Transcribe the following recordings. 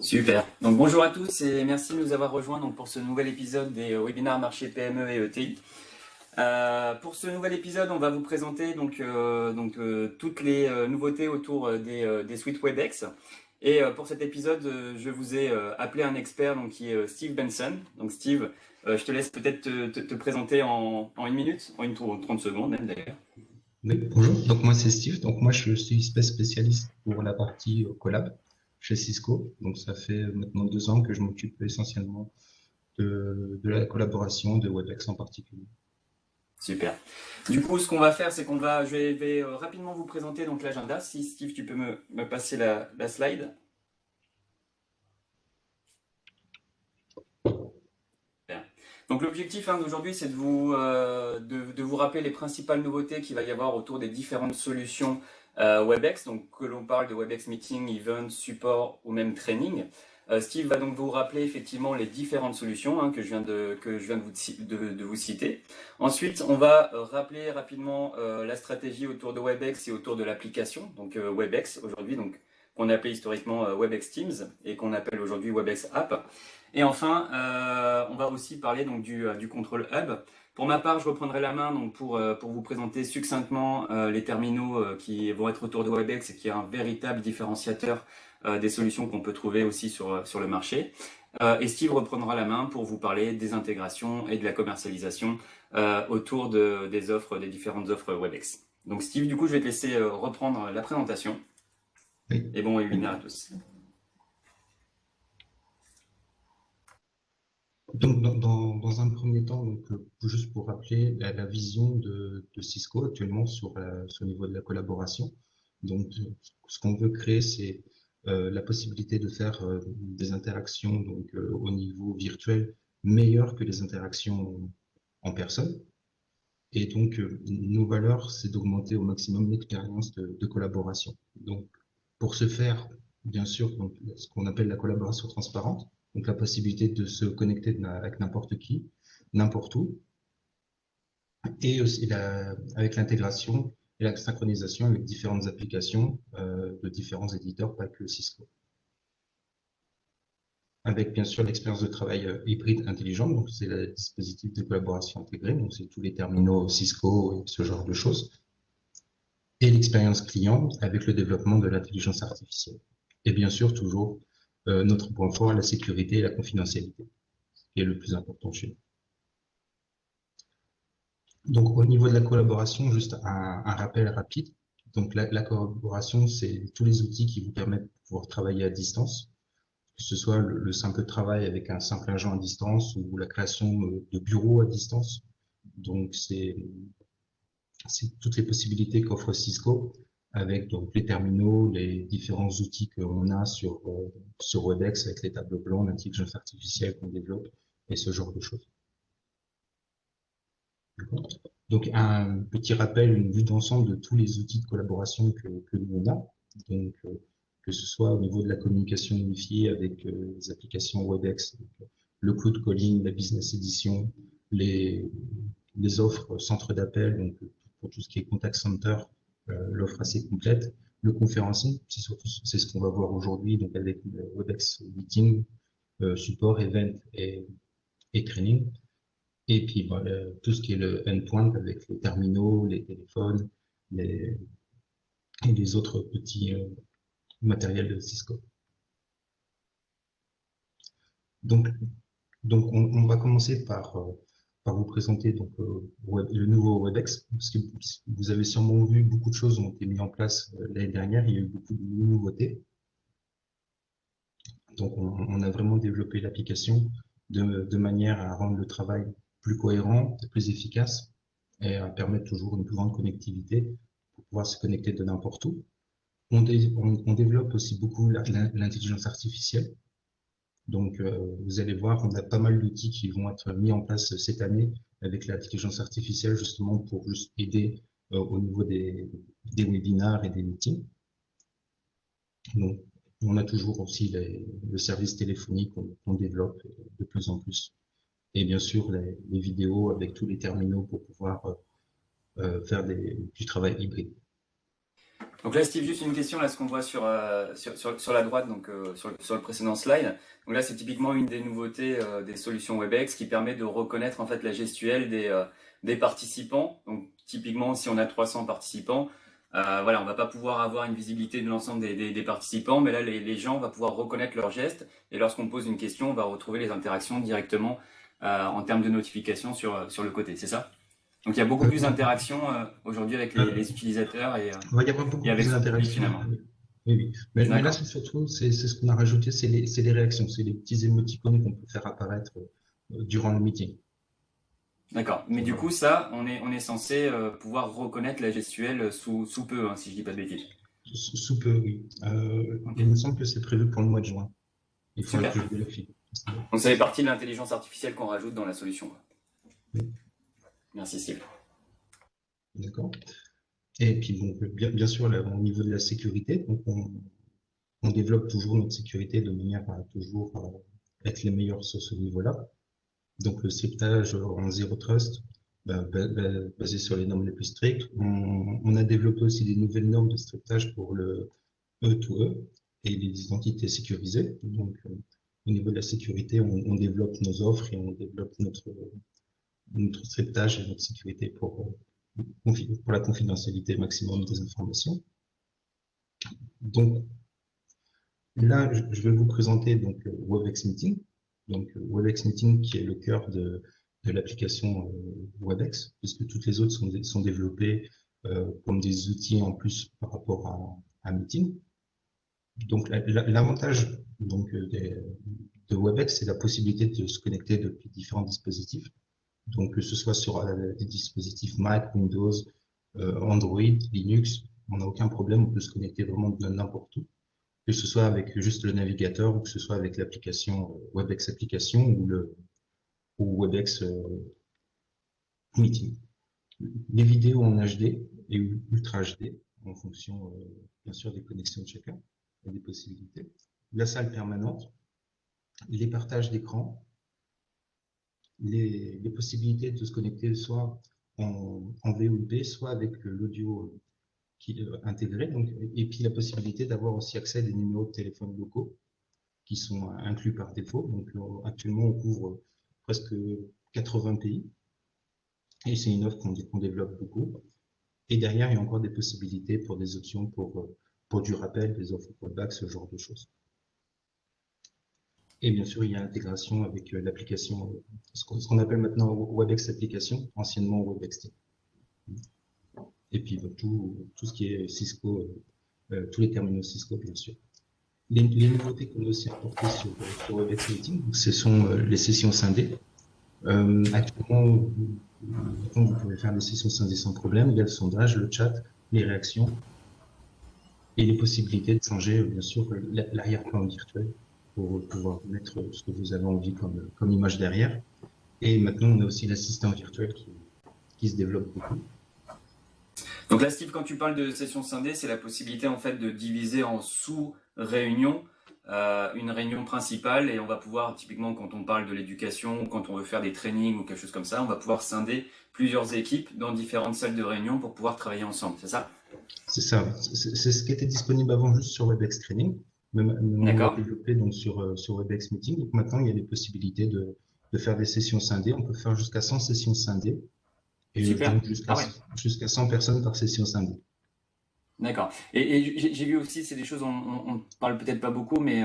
Super. Donc bonjour à tous et merci de nous avoir rejoints donc, pour ce nouvel épisode des webinaires marché PME et ETI. Pour ce nouvel épisode, on va vous présenter toutes les nouveautés autour des suites WebEx. Et pour cet épisode, je vous ai appelé un expert donc, qui est Steve Benson. Donc Steve, je te laisse peut-être te présenter en une minute, en 30 secondes même d'ailleurs. Oui, bonjour. Donc moi c'est Steve. Donc moi je suis spécialiste pour la partie collab chez Cisco. Donc ça fait maintenant 2 ans que je m'occupe essentiellement de la collaboration de WebEx en particulier. Super. Du coup, ce qu'on va faire, c'est je vais rapidement vous présenter donc l'agenda. Si Steve, tu peux me passer la slide. Bien. Donc l'objectif d'aujourd'hui, c'est de vous rappeler les principales nouveautés qu'il va y avoir autour des différentes solutions WebEx, donc que l'on parle de WebEx Meeting, Event, Support ou même Training. Steve va donc vous rappeler effectivement les différentes solutions que je viens de vous citer. Ensuite, on va rappeler rapidement la stratégie autour de WebEx et autour de l'application, donc WebEx aujourd'hui, donc qu'on appelait historiquement WebEx Teams et qu'on appelle aujourd'hui WebEx App. Et enfin, on va aussi parler donc du contrôle hub. Pour ma part, je reprendrai la main donc pour vous présenter succinctement les terminaux qui vont être autour de WebEx et qui est un véritable différenciateur des solutions qu'on peut trouver aussi sur le marché. Et Steve reprendra la main pour vous parler des intégrations et de la commercialisation autour des offres, des différentes offres WebEx. Donc Steve, du coup, je vais te laisser reprendre la présentation. Oui. Et bon webinaire à tous. Donc dans un premier temps, juste pour rappeler la vision de Cisco actuellement sur le niveau de la collaboration. Donc ce qu'on veut créer, c'est la possibilité de faire des interactions au niveau virtuel meilleures que les interactions en personne. Et donc, nos valeurs, c'est d'augmenter au maximum l'expérience de collaboration. Donc, pour ce faire, bien sûr, donc, ce qu'on appelle la collaboration transparente, donc la possibilité de se connecter avec n'importe qui, n'importe où, et aussi avec l'intégration et la synchronisation avec différentes applications de différents éditeurs, pas que Cisco. Avec bien sûr l'expérience de travail hybride intelligent, donc c'est le dispositif de collaboration intégré, donc c'est tous les terminaux Cisco et ce genre de choses. Et l'expérience client avec le développement de l'intelligence artificielle. Et bien sûr, toujours notre point fort, la sécurité et la confidentialité, qui est le plus important chez nous. Donc, au niveau de la collaboration, juste un rappel rapide. Donc, la collaboration, c'est tous les outils qui vous permettent de pouvoir travailler à distance, que ce soit le simple travail avec un simple agent à distance ou la création de bureaux à distance. Donc, c'est toutes les possibilités qu'offre Cisco avec donc les terminaux, les différents outils qu'on a sur WebEx avec les tableaux blancs, l'intelligence artificielle qu'on développe et ce genre de choses. Donc un petit rappel, une vue d'ensemble de tous les outils de collaboration que nous on a. Donc que ce soit au niveau de la communication unifiée avec les applications WebEx, le cloud calling, la business edition, les, les offres centre d'appel, donc pour tout ce qui est contact center, l'offre assez complète. Le conférencing, c'est ce qu'on va voir aujourd'hui, donc avec le WebEx Meeting, support, event et training. Et puis tout ce qui est le endpoint avec les terminaux, les téléphones, les, et les autres petits matériels de Cisco. Donc, donc on va commencer par vous présenter le nouveau WebEx, parce que vous avez sûrement vu beaucoup de choses ont été mises en place l'année dernière, il y a eu beaucoup de nouveautés. Donc on a vraiment développé l'application de manière à rendre le travail plus cohérent, plus efficace et à permettre toujours une plus grande connectivité pour pouvoir se connecter de n'importe où. On développe aussi beaucoup l'intelligence artificielle. Donc, vous allez voir, on a pas mal d'outils qui vont être mis en place cette année avec l'intelligence artificielle, justement pour juste aider au niveau des webinars et des meetings. Donc, on a toujours aussi le service téléphonique qu'on développe de plus en plus. Et bien sûr, les vidéos avec tous les terminaux pour pouvoir faire du travail hybride. Donc là, Steve, juste une question, là, ce qu'on voit sur la droite, donc sur le précédent slide. Donc là, c'est typiquement une des nouveautés des solutions WebEx qui permet de reconnaître en fait la gestuelle des participants. Donc typiquement, si on a 300 participants, voilà, on va pas pouvoir avoir une visibilité de l'ensemble des participants, mais là, les gens, on va pouvoir reconnaître leurs gestes. Et lorsqu'on pose une question, on va retrouver les interactions directement en termes de notification sur le côté, c'est ça? Donc il y a beaucoup Euh, plus d'interactions aujourd'hui avec euh, les utilisateurs il va y avoir et beaucoup avec plus son public d'interactions. finalement. Oui, oui. Oui. Mais là, D'accord, c'est surtout, c'est ce qu'on a rajouté, c'est les réactions, c'est les petits émoticônes qu'on peut faire apparaître durant le meeting. d'accord. Mais du coup, ça, on est censé pouvoir reconnaître la gestuelle sous peu, hein, si je dis pas de bêtises. Sous peu, oui. Ok, Il me semble que c'est prévu pour le mois de juin. Il faudrait super. que je vérifie. Donc ça fait partie de l'intelligence artificielle qu'on rajoute dans la solution, quoi. Oui, Merci Steve. d'accord. Et puis, bon, bien sûr, là, au niveau de la sécurité, donc on développe toujours notre sécurité de manière à toujours être les meilleurs sur ce niveau-là. Donc, le scriptage en zero trust, basé sur les normes les plus strictes. On a développé aussi des nouvelles normes de scriptage pour le E2E et les identités sécurisées. Donc, au niveau de la sécurité, on développe nos offres et on développe notre scriptage et notre sécurité pour la confidentialité maximum des informations. Donc, là, je vais vous présenter donc WebEx Meeting. Donc, WebEx Meeting qui est le cœur de l'application WebEx, puisque toutes les autres sont développées comme des outils en plus par rapport à Meeting. Donc, l'avantage donc de WebEx, c'est la possibilité de se connecter depuis différents dispositifs. Donc, que ce soit sur des dispositifs Mac, Windows, Android, Linux, on n'a aucun problème, on peut se connecter vraiment de n'importe où, que ce soit avec juste le navigateur ou que ce soit avec l'application WebEx Application ou WebEx Meeting. Les vidéos en HD et Ultra HD, en fonction bien sûr des connexions de chacun et des possibilités. La salle permanente, les partages d'écran, les possibilités de se connecter soit en VOIP, soit avec l'audio intégré, donc, et puis la possibilité d'avoir aussi accès à des numéros de téléphone locaux qui sont inclus par défaut. Donc actuellement, on couvre presque 80 pays et c'est une offre qu'on développe beaucoup. Et derrière, il y a encore des possibilités pour des options pour du rappel, des offres callback, ce genre de choses. Et bien sûr, il y a l'intégration avec l'application, ce qu'on appelle maintenant WebEx Application, anciennement WebEx Team. Et puis tout ce qui est Cisco, tous les terminaux Cisco, bien sûr. Les nouveautés qu'on a aussi apportées sur WebEx Meeting, ce sont les sessions scindées. Actuellement, vous pouvez faire des sessions scindées sans problème. Il y a le sondage, le chat, les réactions et les possibilités de changer, bien sûr, l'arrière-plan virtuel pour pouvoir mettre ce que vous avez envie comme image derrière. Et maintenant, on a aussi l'assistant virtuel qui se développe beaucoup. Donc là, Steve, quand tu parles de session scindée, c'est la possibilité en fait de diviser en sous-réunions une réunion principale et on va pouvoir, typiquement quand on parle de l'éducation ou quand on veut faire des trainings ou quelque chose comme ça, on va pouvoir scinder plusieurs équipes dans différentes salles de réunion pour pouvoir travailler ensemble, c'est ça? C'est ça. C'est ce qui était disponible avant juste sur WebEx Training. Mais on l'a D'accord? développé donc sur WebEx Meeting. Donc maintenant, il y a des possibilités de faire des sessions scindées. On peut faire jusqu'à 100 sessions scindées et Super. donc Ah ouais. jusqu'à 100 personnes par session scindée. D'accord. Et j'ai vu aussi, c'est des choses, on parle peut-être pas beaucoup, mais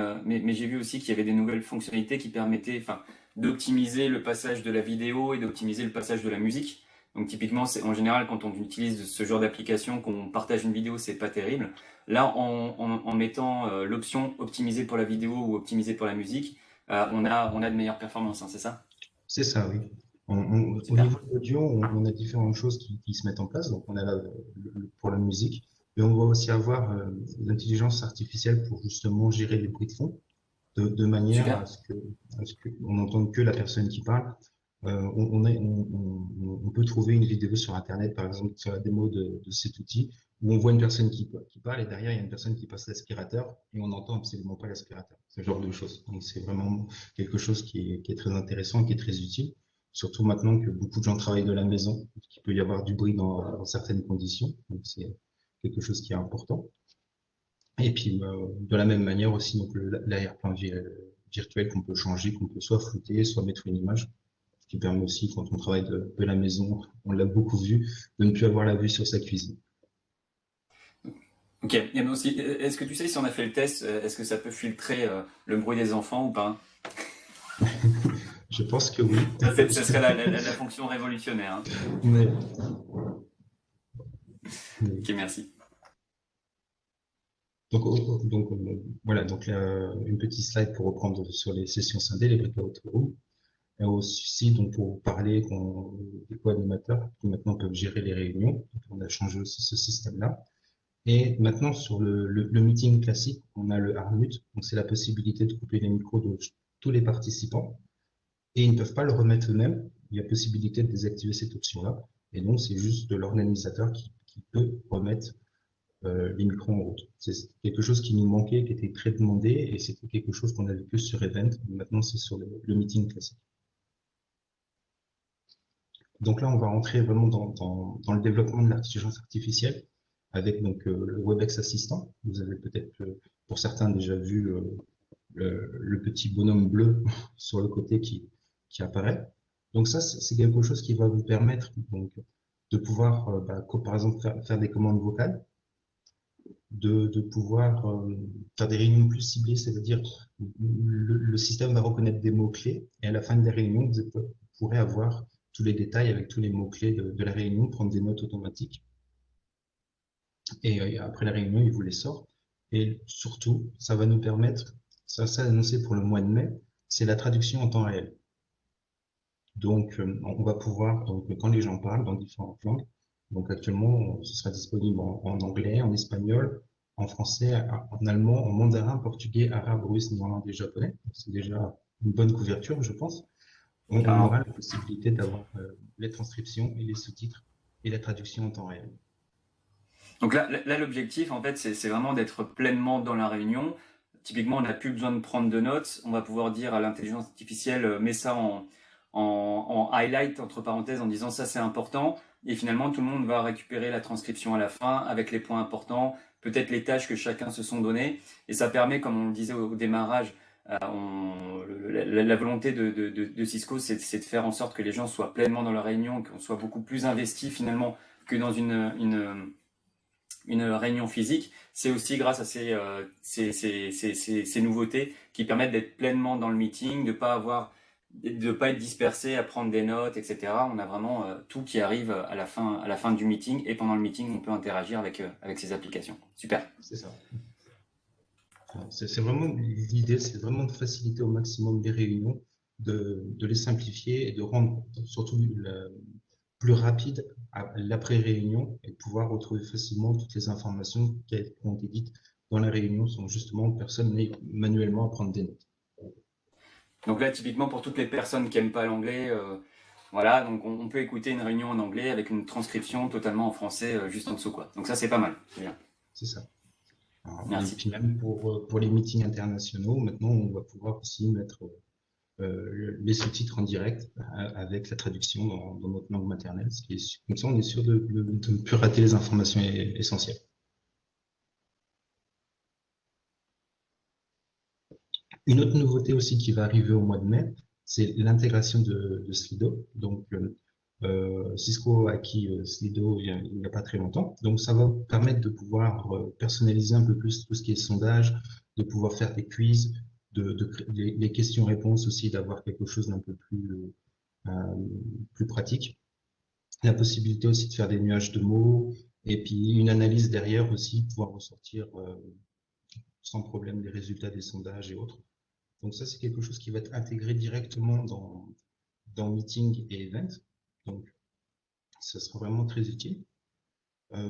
j'ai vu aussi qu'il y avait des nouvelles fonctionnalités qui permettaient, enfin, d'optimiser le passage de la vidéo et d'optimiser le passage de la musique. Donc typiquement, c'est en général quand on utilise ce genre d'application, qu'on partage une vidéo, c'est pas terrible. Là, en mettant l'option optimiser pour la vidéo ou optimiser pour la musique, on a de meilleures performances, hein, c'est ça? C'est ça, oui. Au Super. niveau de l'audio, on a différentes choses qui se mettent en place. Donc, on a pour la musique, mais on va aussi avoir l'intelligence artificielle pour justement gérer les bruits de fond, de manière Super. à ce que on n'entende que la personne qui parle. On peut trouver une vidéo sur Internet, par exemple, sur la démo de cet outil, où on voit une personne qui parle et derrière, il y a une personne qui passe l'aspirateur et on n'entend absolument pas l'aspirateur. Ce genre de choses. Donc, c'est vraiment quelque chose qui est très intéressant, qui est très utile. Surtout maintenant que beaucoup de gens travaillent de la maison, qu'il peut y avoir du bruit dans certaines conditions. Donc, c'est quelque chose qui est important. Et puis, de la même manière aussi, donc l'arrière-plan virtuel qu'on peut changer, qu'on peut soit flouter, soit mettre une image, ce qui permet aussi, quand on travaille de la maison, on l'a beaucoup vu, de ne plus avoir la vue sur sa cuisine. Ok, et aussi, est-ce que tu sais si on a fait le test, est-ce que ça peut filtrer le bruit des enfants ou pas? Je pense que oui. Ça serait la fonction révolutionnaire, hein. Mais, mais- Ok, merci. voilà, donc là, une petite slide pour reprendre sur les sessions scindées, les breakout rooms. Et aussi, donc, pour parler des co-animateurs qui maintenant peuvent gérer les réunions. Donc, on a changé aussi ce système-là. Et maintenant, sur le meeting classique, on a le hard mute. Donc, c'est la possibilité de couper les micros de tous les participants. Et ils ne peuvent pas le remettre eux-mêmes. Il y a possibilité de désactiver cette option-là. Et donc, c'est juste de l'organisateur qui peut remettre les micros en route. C'est quelque chose qui nous manquait, qui était très demandé, et c'était quelque chose qu'on avait plus sur Event. Maintenant, c'est sur le meeting classique. Donc là, on va rentrer vraiment dans le développement de l'intelligence artificielle avec donc le WebEx Assistant. Vous avez peut-être, pour certains, déjà vu le petit bonhomme bleu sur le côté qui apparaît. Donc ça, c'est quelque chose qui va vous permettre donc, de pouvoir, par exemple, faire des commandes vocales, de pouvoir faire des réunions plus ciblées, c'est-à-dire le système va reconnaître des mots-clés et à la fin de la réunion, vous pourrez avoir tous les détails avec tous les mots-clés de la réunion, prendre des notes automatiques. Et après la réunion, il vous les sort. Et surtout, ça va nous permettre, ça annoncé pour le mois de mai, c'est la traduction en temps réel. Donc, on va pouvoir, donc, quand les gens parlent dans différentes langues, donc actuellement, ce sera disponible en anglais, en espagnol, en français, en allemand, en mandarin, portugais, arabe, russe, néerlandais, japonais. C'est déjà une bonne couverture, je pense. On aura Carrément. la possibilité d'avoir les transcriptions et les sous-titres et la traduction en temps réel. Donc là l'objectif, en fait, c'est vraiment d'être pleinement dans la réunion. Typiquement, on n'a plus besoin de prendre de notes. On va pouvoir dire à l'intelligence artificielle, mets ça en highlight, entre parenthèses, en disant ça c'est important. Et finalement, tout le monde va récupérer la transcription à la fin avec les points importants, peut-être les tâches que chacun se sont données. Et ça permet, comme on le disait au démarrage, la volonté de Cisco, c'est de faire en sorte que les gens soient pleinement dans la réunion, qu'on soit beaucoup plus investi finalement que dans une réunion physique. C'est aussi grâce à ces nouveautés qui permettent d'être pleinement dans le meeting, de pas être dispersé à prendre des notes, etc. On a vraiment tout qui arrive à la fin du meeting, et pendant le meeting, on peut interagir avec ces applications. Super. C'est ça. C'est vraiment l'idée, c'est vraiment de faciliter au maximum les réunions, de les simplifier et de rendre surtout plus rapide l'après-réunion et de pouvoir retrouver facilement toutes les informations qui ont été dites dans la réunion sans justement personne n'ait manuellement à prendre des notes. Donc là, typiquement, pour toutes les personnes qui n'aiment pas l'anglais, voilà, donc on peut écouter une réunion en anglais avec une transcription totalement en français juste en dessous, quoi. Donc ça, c'est pas mal. C'est bien. C'est ça. Et Merci. puis même pour les meetings internationaux, maintenant on va pouvoir aussi mettre les sous-titres en direct avec la traduction dans notre langue maternelle. Comme ça, on est sûr de ne plus rater les informations essentielles. Une autre nouveauté aussi qui va arriver au mois de mai, c'est l'intégration de Slido. Donc, Cisco a acquis Slido il n'y a pas très longtemps. Donc, ça va permettre de pouvoir personnaliser un peu plus tout ce qui est sondage, de pouvoir faire des quiz, les questions-réponses aussi, d'avoir quelque chose d'un peu plus pratique. La possibilité aussi de faire des nuages de mots et puis une analyse derrière aussi, pouvoir ressortir sans problème les résultats des sondages et autres. Donc ça, c'est quelque chose qui va être intégré directement dans Meeting et Event. Donc, ça sera vraiment très utile. Euh,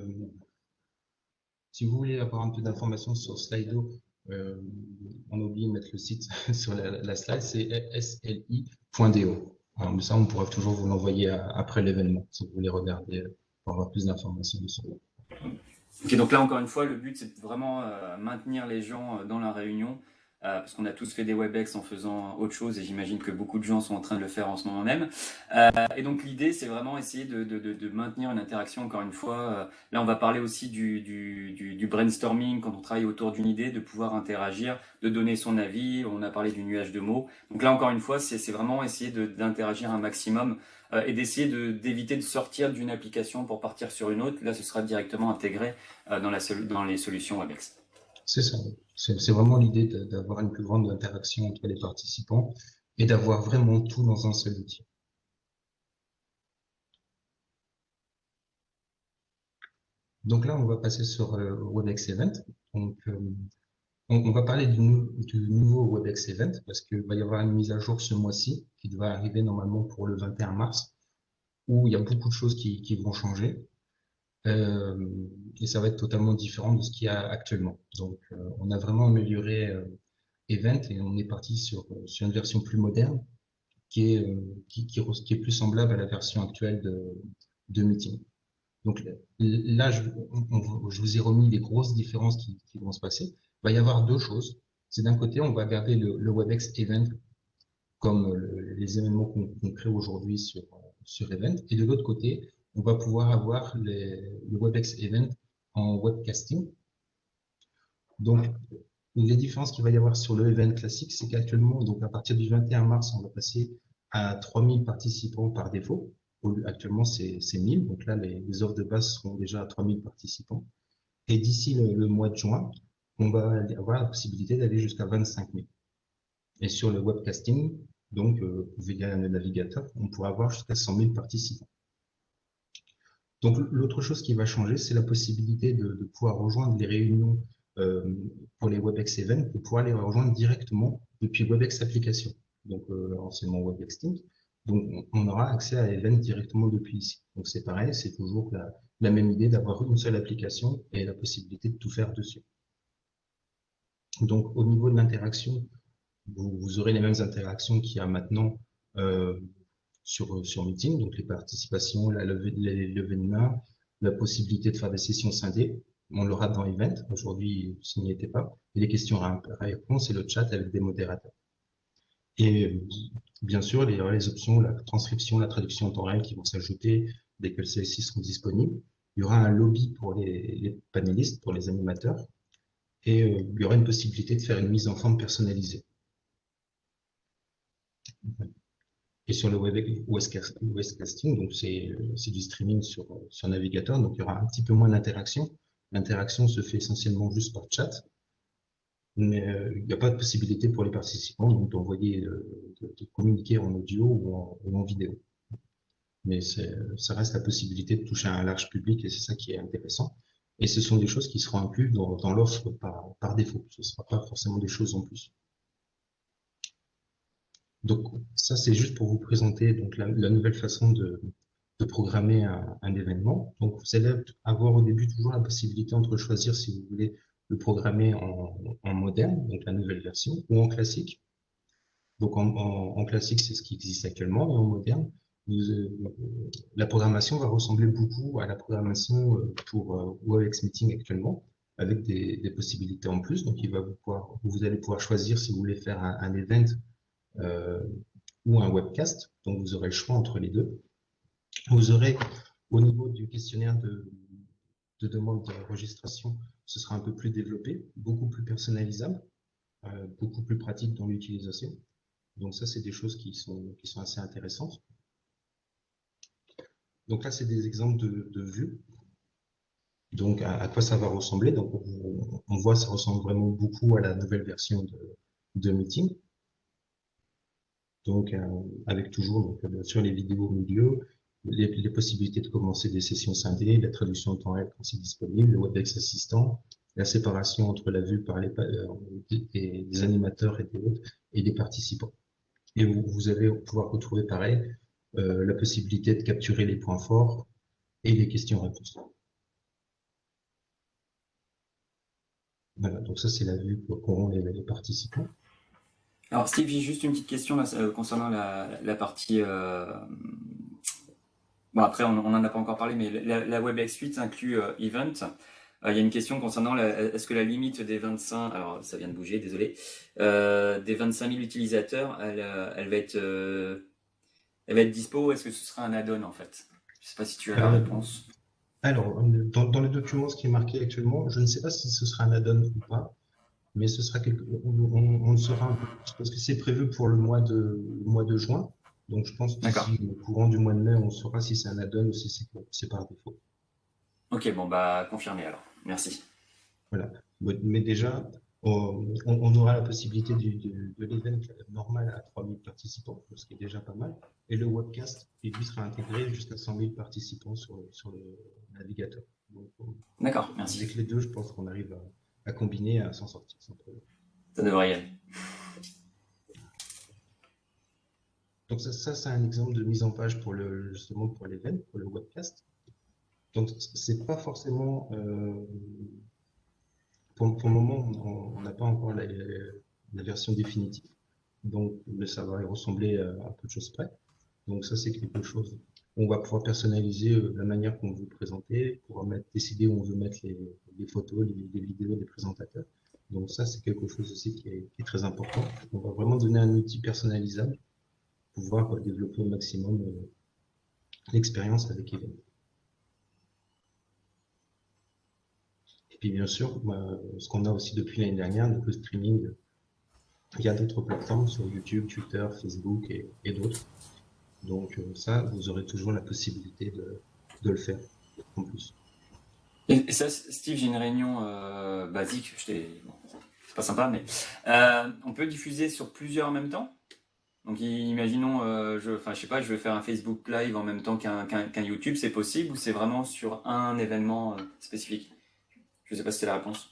si vous voulez avoir un peu d'informations sur Slido, on a oublié de mettre le site sur la slide, c'est sli.do. Mais ça, on pourra toujours vous l'envoyer après l'événement, si vous voulez regarder pour avoir plus d'informations dessus. Ok, donc là, encore une fois, le but, c'est de vraiment maintenir les gens dans la réunion parce qu'on a tous fait des WebEx en faisant autre chose et j'imagine que beaucoup de gens sont en train de le faire en ce moment même. Et donc l'idée, c'est vraiment essayer de maintenir une interaction, encore une fois. Là, on va parler aussi du brainstorming, quand on travaille autour d'une idée, de pouvoir interagir, de donner son avis. On a parlé du nuage de mots. Donc là, encore une fois, c'est vraiment essayer d'interagir un maximum et d'essayer d'éviter de sortir d'une application pour partir sur une autre. Là, ce sera directement intégré dans les solutions WebEx. C'est ça. C'est vraiment l'idée d'avoir une plus grande interaction entre les participants et d'avoir vraiment tout dans un seul outil. Donc là, on va passer sur WebEx Event. Donc, on va parler du nouveau WebEx Event parce qu'il va y avoir une mise à jour ce mois-ci qui devrait arriver normalement pour le 21 mars où il y a beaucoup de choses qui vont changer. Euh, et ça va être totalement différent de ce qu'il y a actuellement. Donc, on a vraiment amélioré Event et on est parti sur une version plus moderne qui est plus semblable à la version actuelle de Meeting. Donc là, je vous ai remis les grosses différences qui vont se passer. Il va y avoir deux choses. C'est d'un côté, on va garder le WebEx Event comme les événements qu'on crée aujourd'hui sur Event. Et de l'autre côté, on va pouvoir avoir le WebEx Event en webcasting. Donc, les différences qu'il va y avoir sur le event classique, c'est qu'actuellement, donc à partir du 21 mars, on va passer à 3000 participants par défaut. Actuellement, c'est 1000. Donc là, les offres de base seront déjà à 3000 participants. Et d'ici le mois de juin, on va avoir la possibilité d'aller jusqu'à 25 000. Et sur le webcasting, donc via le navigateur, on pourra avoir jusqu'à 100 000 participants. Donc l'autre chose qui va changer, c'est la possibilité de pouvoir rejoindre les réunions pour les WebEx Events, de pouvoir les rejoindre directement depuis WebEx Application, donc anciennement WebEx Teams. Donc on aura accès à Event directement depuis ici. Donc c'est pareil, c'est toujours la même idée d'avoir une seule application et la possibilité de tout faire dessus. Donc au niveau de l'interaction, vous aurez les mêmes interactions qu'il y a maintenant euh, sur Meeting, donc les participations, les levées de main, la possibilité de faire des sessions scindées. On l'aura dans Event, aujourd'hui, s'il n'y était pas. Et les questions à réponse et le chat avec des modérateurs. Et bien sûr, il y aura les options, la transcription, la traduction en temps réel qui vont s'ajouter dès que celles-ci seront disponibles. Il y aura un lobby pour les panélistes, pour les animateurs. Et il y aura une possibilité de faire une mise en forme personnalisée. Et sur le webcasting, donc c'est du streaming sur navigateur, donc il y aura un petit peu moins d'interaction. L'interaction se fait essentiellement juste par chat, mais il n'y a pas de possibilité pour les participants d'envoyer, de communiquer en audio ou en vidéo. Mais ça reste la possibilité de toucher à un large public et c'est ça qui est intéressant. Et ce sont des choses qui seront incluses dans l'offre par défaut. Ce ne sera pas forcément des choses en plus. Donc ça, c'est juste pour vous présenter donc la nouvelle façon de programmer un événement. Donc vous allez avoir au début toujours la possibilité entre choisir si vous voulez le programmer en moderne, donc la nouvelle version, ou en classique. Donc en classique, c'est ce qui existe actuellement, mais en moderne, la programmation va ressembler beaucoup à la programmation pour WebEx Meeting actuellement, avec des possibilités en plus. Donc vous allez pouvoir choisir si vous voulez faire un event euh, ou un webcast. Donc, vous aurez le choix entre les deux. Vous aurez, au niveau du questionnaire de demande d'enregistration, ce sera un peu plus développé, beaucoup plus personnalisable, beaucoup plus pratique dans l'utilisation. Donc ça, c'est des choses qui sont assez intéressantes. Donc là, c'est des exemples de vues. Donc, à quoi ça va ressembler? Donc, on voit, ça ressemble vraiment beaucoup à la nouvelle version de Meeting. Donc, avec toujours, donc, bien sûr, les vidéos au milieu, les possibilités de commencer des sessions scindées, la traduction en temps réel quand c'est disponible, le WebEx Assistant, la séparation entre la vue par des animateurs et des autres, et des participants. Et vous allez pouvoir retrouver pareil, la possibilité de capturer les points forts et les questions-réponses. Voilà, donc ça c'est la vue qu'auront les participants. Alors Steve, j'ai juste une petite question là, concernant la partie. Bon après, on n'en a pas encore parlé, mais la WebEx Suite inclut Event. Il y a une question concernant est-ce que la limite des 25, alors ça vient de bouger, désolé, des 25 000 utilisateurs, elle va être dispo ou est-ce que ce sera un add-on en fait? Je sais pas si tu as la Euh, réponse. alors, dans le document, ce qui est marqué actuellement, je ne sais pas si ce sera un add-on ou pas, mais ce sera on le saura un peu plus parce que c'est prévu pour le mois de juin. Donc, je pense D'accord. d'ici le courant du mois de mai, on saura si c'est un add-on ou si c'est par défaut. Ok, bon bah confirmé alors. Merci. Voilà. Mais déjà, on aura la possibilité de l'event normal à 3000 participants, ce qui est déjà pas mal. Et le webcast, il lui sera intégré jusqu'à 100 000 participants sur le navigateur. Donc, D'accord, merci. avec les deux, je pense qu'on arrive à combiner, à s'en sortir sans problème. Ça devrait y aller. Donc ça c'est un exemple de mise en page justement pour l'event, pour le webcast. Donc c'est pas forcément, pour le moment, on n'a pas encore la version définitive. Donc mais ça va y ressembler à peu de choses près. Donc ça c'est quelque chose. On va pouvoir personnaliser la manière qu'on veut présenter, pouvoir décider où on veut mettre les photos, les vidéos des présentateurs. Donc ça c'est quelque chose aussi qui est très important. On va vraiment donner un outil personnalisable pour pouvoir développer au maximum l'expérience avec Event. Et puis bien sûr, ce qu'on a aussi depuis l'année dernière, donc le streaming, il y a d'autres plateformes sur YouTube, Twitter, Facebook et d'autres. Donc ça, vous aurez toujours la possibilité de le faire en plus. Et ça, Steve, j'ai une réunion basique. Bon, c'est pas sympa, mais on peut diffuser sur plusieurs en même temps. Donc, imaginons, enfin, je sais pas, je veux faire un Facebook Live en même temps qu'un YouTube, c'est possible ou c'est vraiment sur un événement spécifique? Je sais pas si c'est la réponse.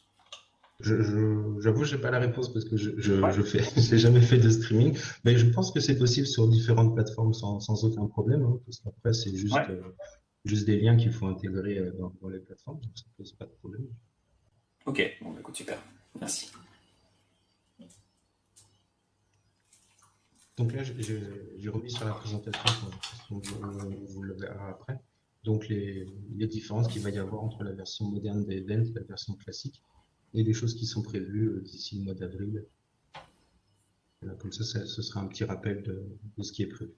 J'avoue, j'ai pas la réponse parce que Ouais. je fais, j'ai jamais fait de streaming, mais je pense que c'est possible sur différentes plateformes sans aucun problème, hein, parce qu'après c'est Ouais. juste des liens qu'il faut intégrer dans les plateformes, donc ça pose pas de problème. Ok. Bon, bah, écoute, super. Merci. Donc là, j'ai remis sur la présentation, vous le verrez après. Donc les différences qu'il va y avoir entre la version moderne d'Event et la version classique, et des choses qui sont prévues d'ici le mois d'avril. Voilà, comme ça, ce sera un petit rappel de ce qui est prévu.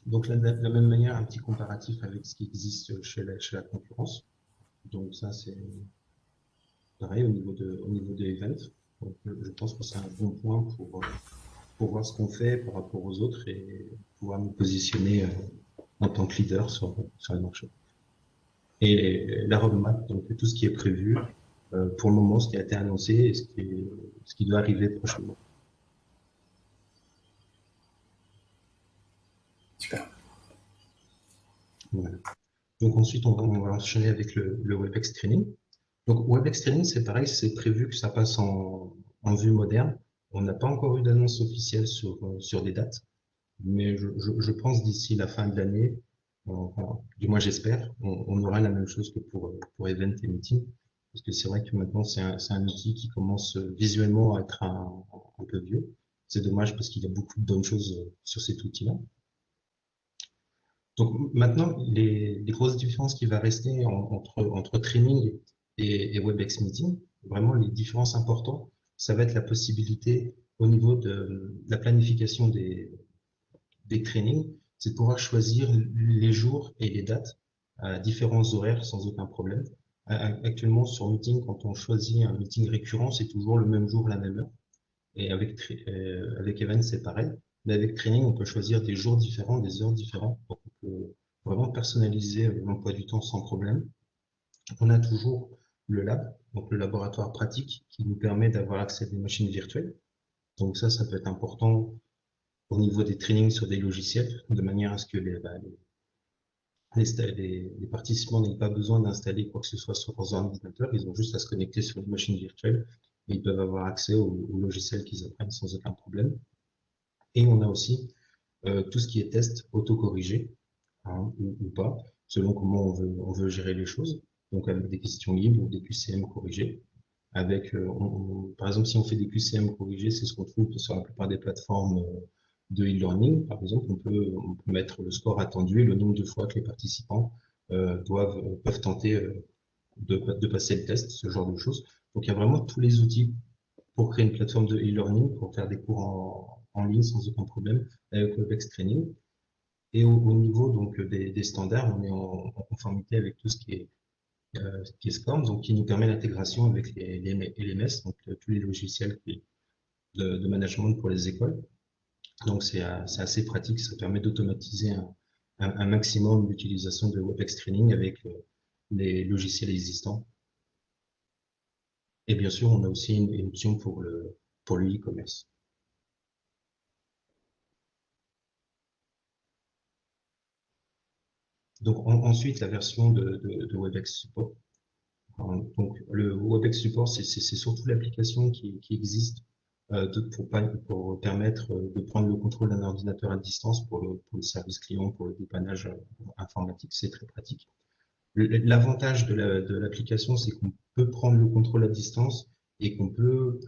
Donc de la même manière, un petit comparatif avec ce qui existe chez la concurrence. Donc ça, c'est pareil au niveau de Event. Donc, je pense que c'est un bon point pour voir ce qu'on fait par rapport aux autres et pouvoir nous positionner en tant que leader sur le marché. Et la roadmap, donc tout ce qui est prévu, pour le moment, ce qui a été annoncé et ce qui doit arriver prochainement. Super. Voilà. Donc ensuite, on va enchaîner avec le WebEx Training. Donc WebEx Training, c'est pareil, c'est prévu que ça passe en vue moderne. On n'a pas encore eu d'annonce officielle sur des dates, mais je pense d'ici la fin de l'année, enfin, du moins j'espère, on aura la même chose que pour Event et Meeting. Parce que c'est vrai que maintenant, c'est un outil qui commence visuellement à être un peu vieux. C'est dommage parce qu'il y a beaucoup de bonnes choses sur cet outil-là. Donc maintenant, les grosses différences qui va rester entre training et WebEx Meeting, vraiment les différences importantes, ça va être la possibilité au niveau de la planification des trainings, c'est de pouvoir choisir les jours et les dates à différents horaires sans aucun problème. Actuellement, sur Meeting, quand on choisit un meeting récurrent, c'est toujours le même jour, la même heure. Et avec Event, c'est pareil. Mais avec Training, on peut choisir des jours différents, des heures différentes. Donc, on peut vraiment personnaliser l'emploi du temps sans problème. On a toujours le lab, donc le laboratoire pratique, qui nous permet d'avoir accès à des machines virtuelles. Donc ça peut être important au niveau des trainings sur des logiciels, de manière à ce que les participants n'aient pas besoin d'installer quoi que ce soit sur leur ordinateur, ils ont juste à se connecter sur une machine virtuelle et ils peuvent avoir accès au logiciel qu'ils apprennent sans aucun problème. Et on a aussi tout ce qui est test autocorrigé, hein, ou pas, selon comment on veut gérer les choses. Donc avec des questions libres ou des QCM corrigés. Avec, par exemple, si on fait des QCM corrigés, c'est ce qu'on trouve sur la plupart des plateformes de e-learning. Par exemple, on peut mettre le score attendu et le nombre de fois que les participants peuvent tenter de passer le test, ce genre de choses. Donc, il y a vraiment tous les outils pour créer une plateforme de e-learning, pour faire des cours en ligne sans aucun problème avec WebEx Training. Et au niveau donc des standards, on est en conformité avec tout ce qui est SCORM, donc qui nous permet l'intégration avec les LMS, donc tous les logiciels de management pour les écoles. Donc c'est assez pratique, ça permet d'automatiser un maximum l'utilisation de WebEx Training avec les logiciels existants. Et bien sûr, on a aussi une option pour le e-commerce. Donc ensuite, la version de WebEx Support. Donc le WebEx Support, c'est surtout l'application qui existe pour permettre de prendre le contrôle d'un ordinateur à distance pour le service client, pour le dépannage informatique. C'est très pratique. L'avantage de l'application, c'est qu'on peut prendre le contrôle à distance et qu'on peut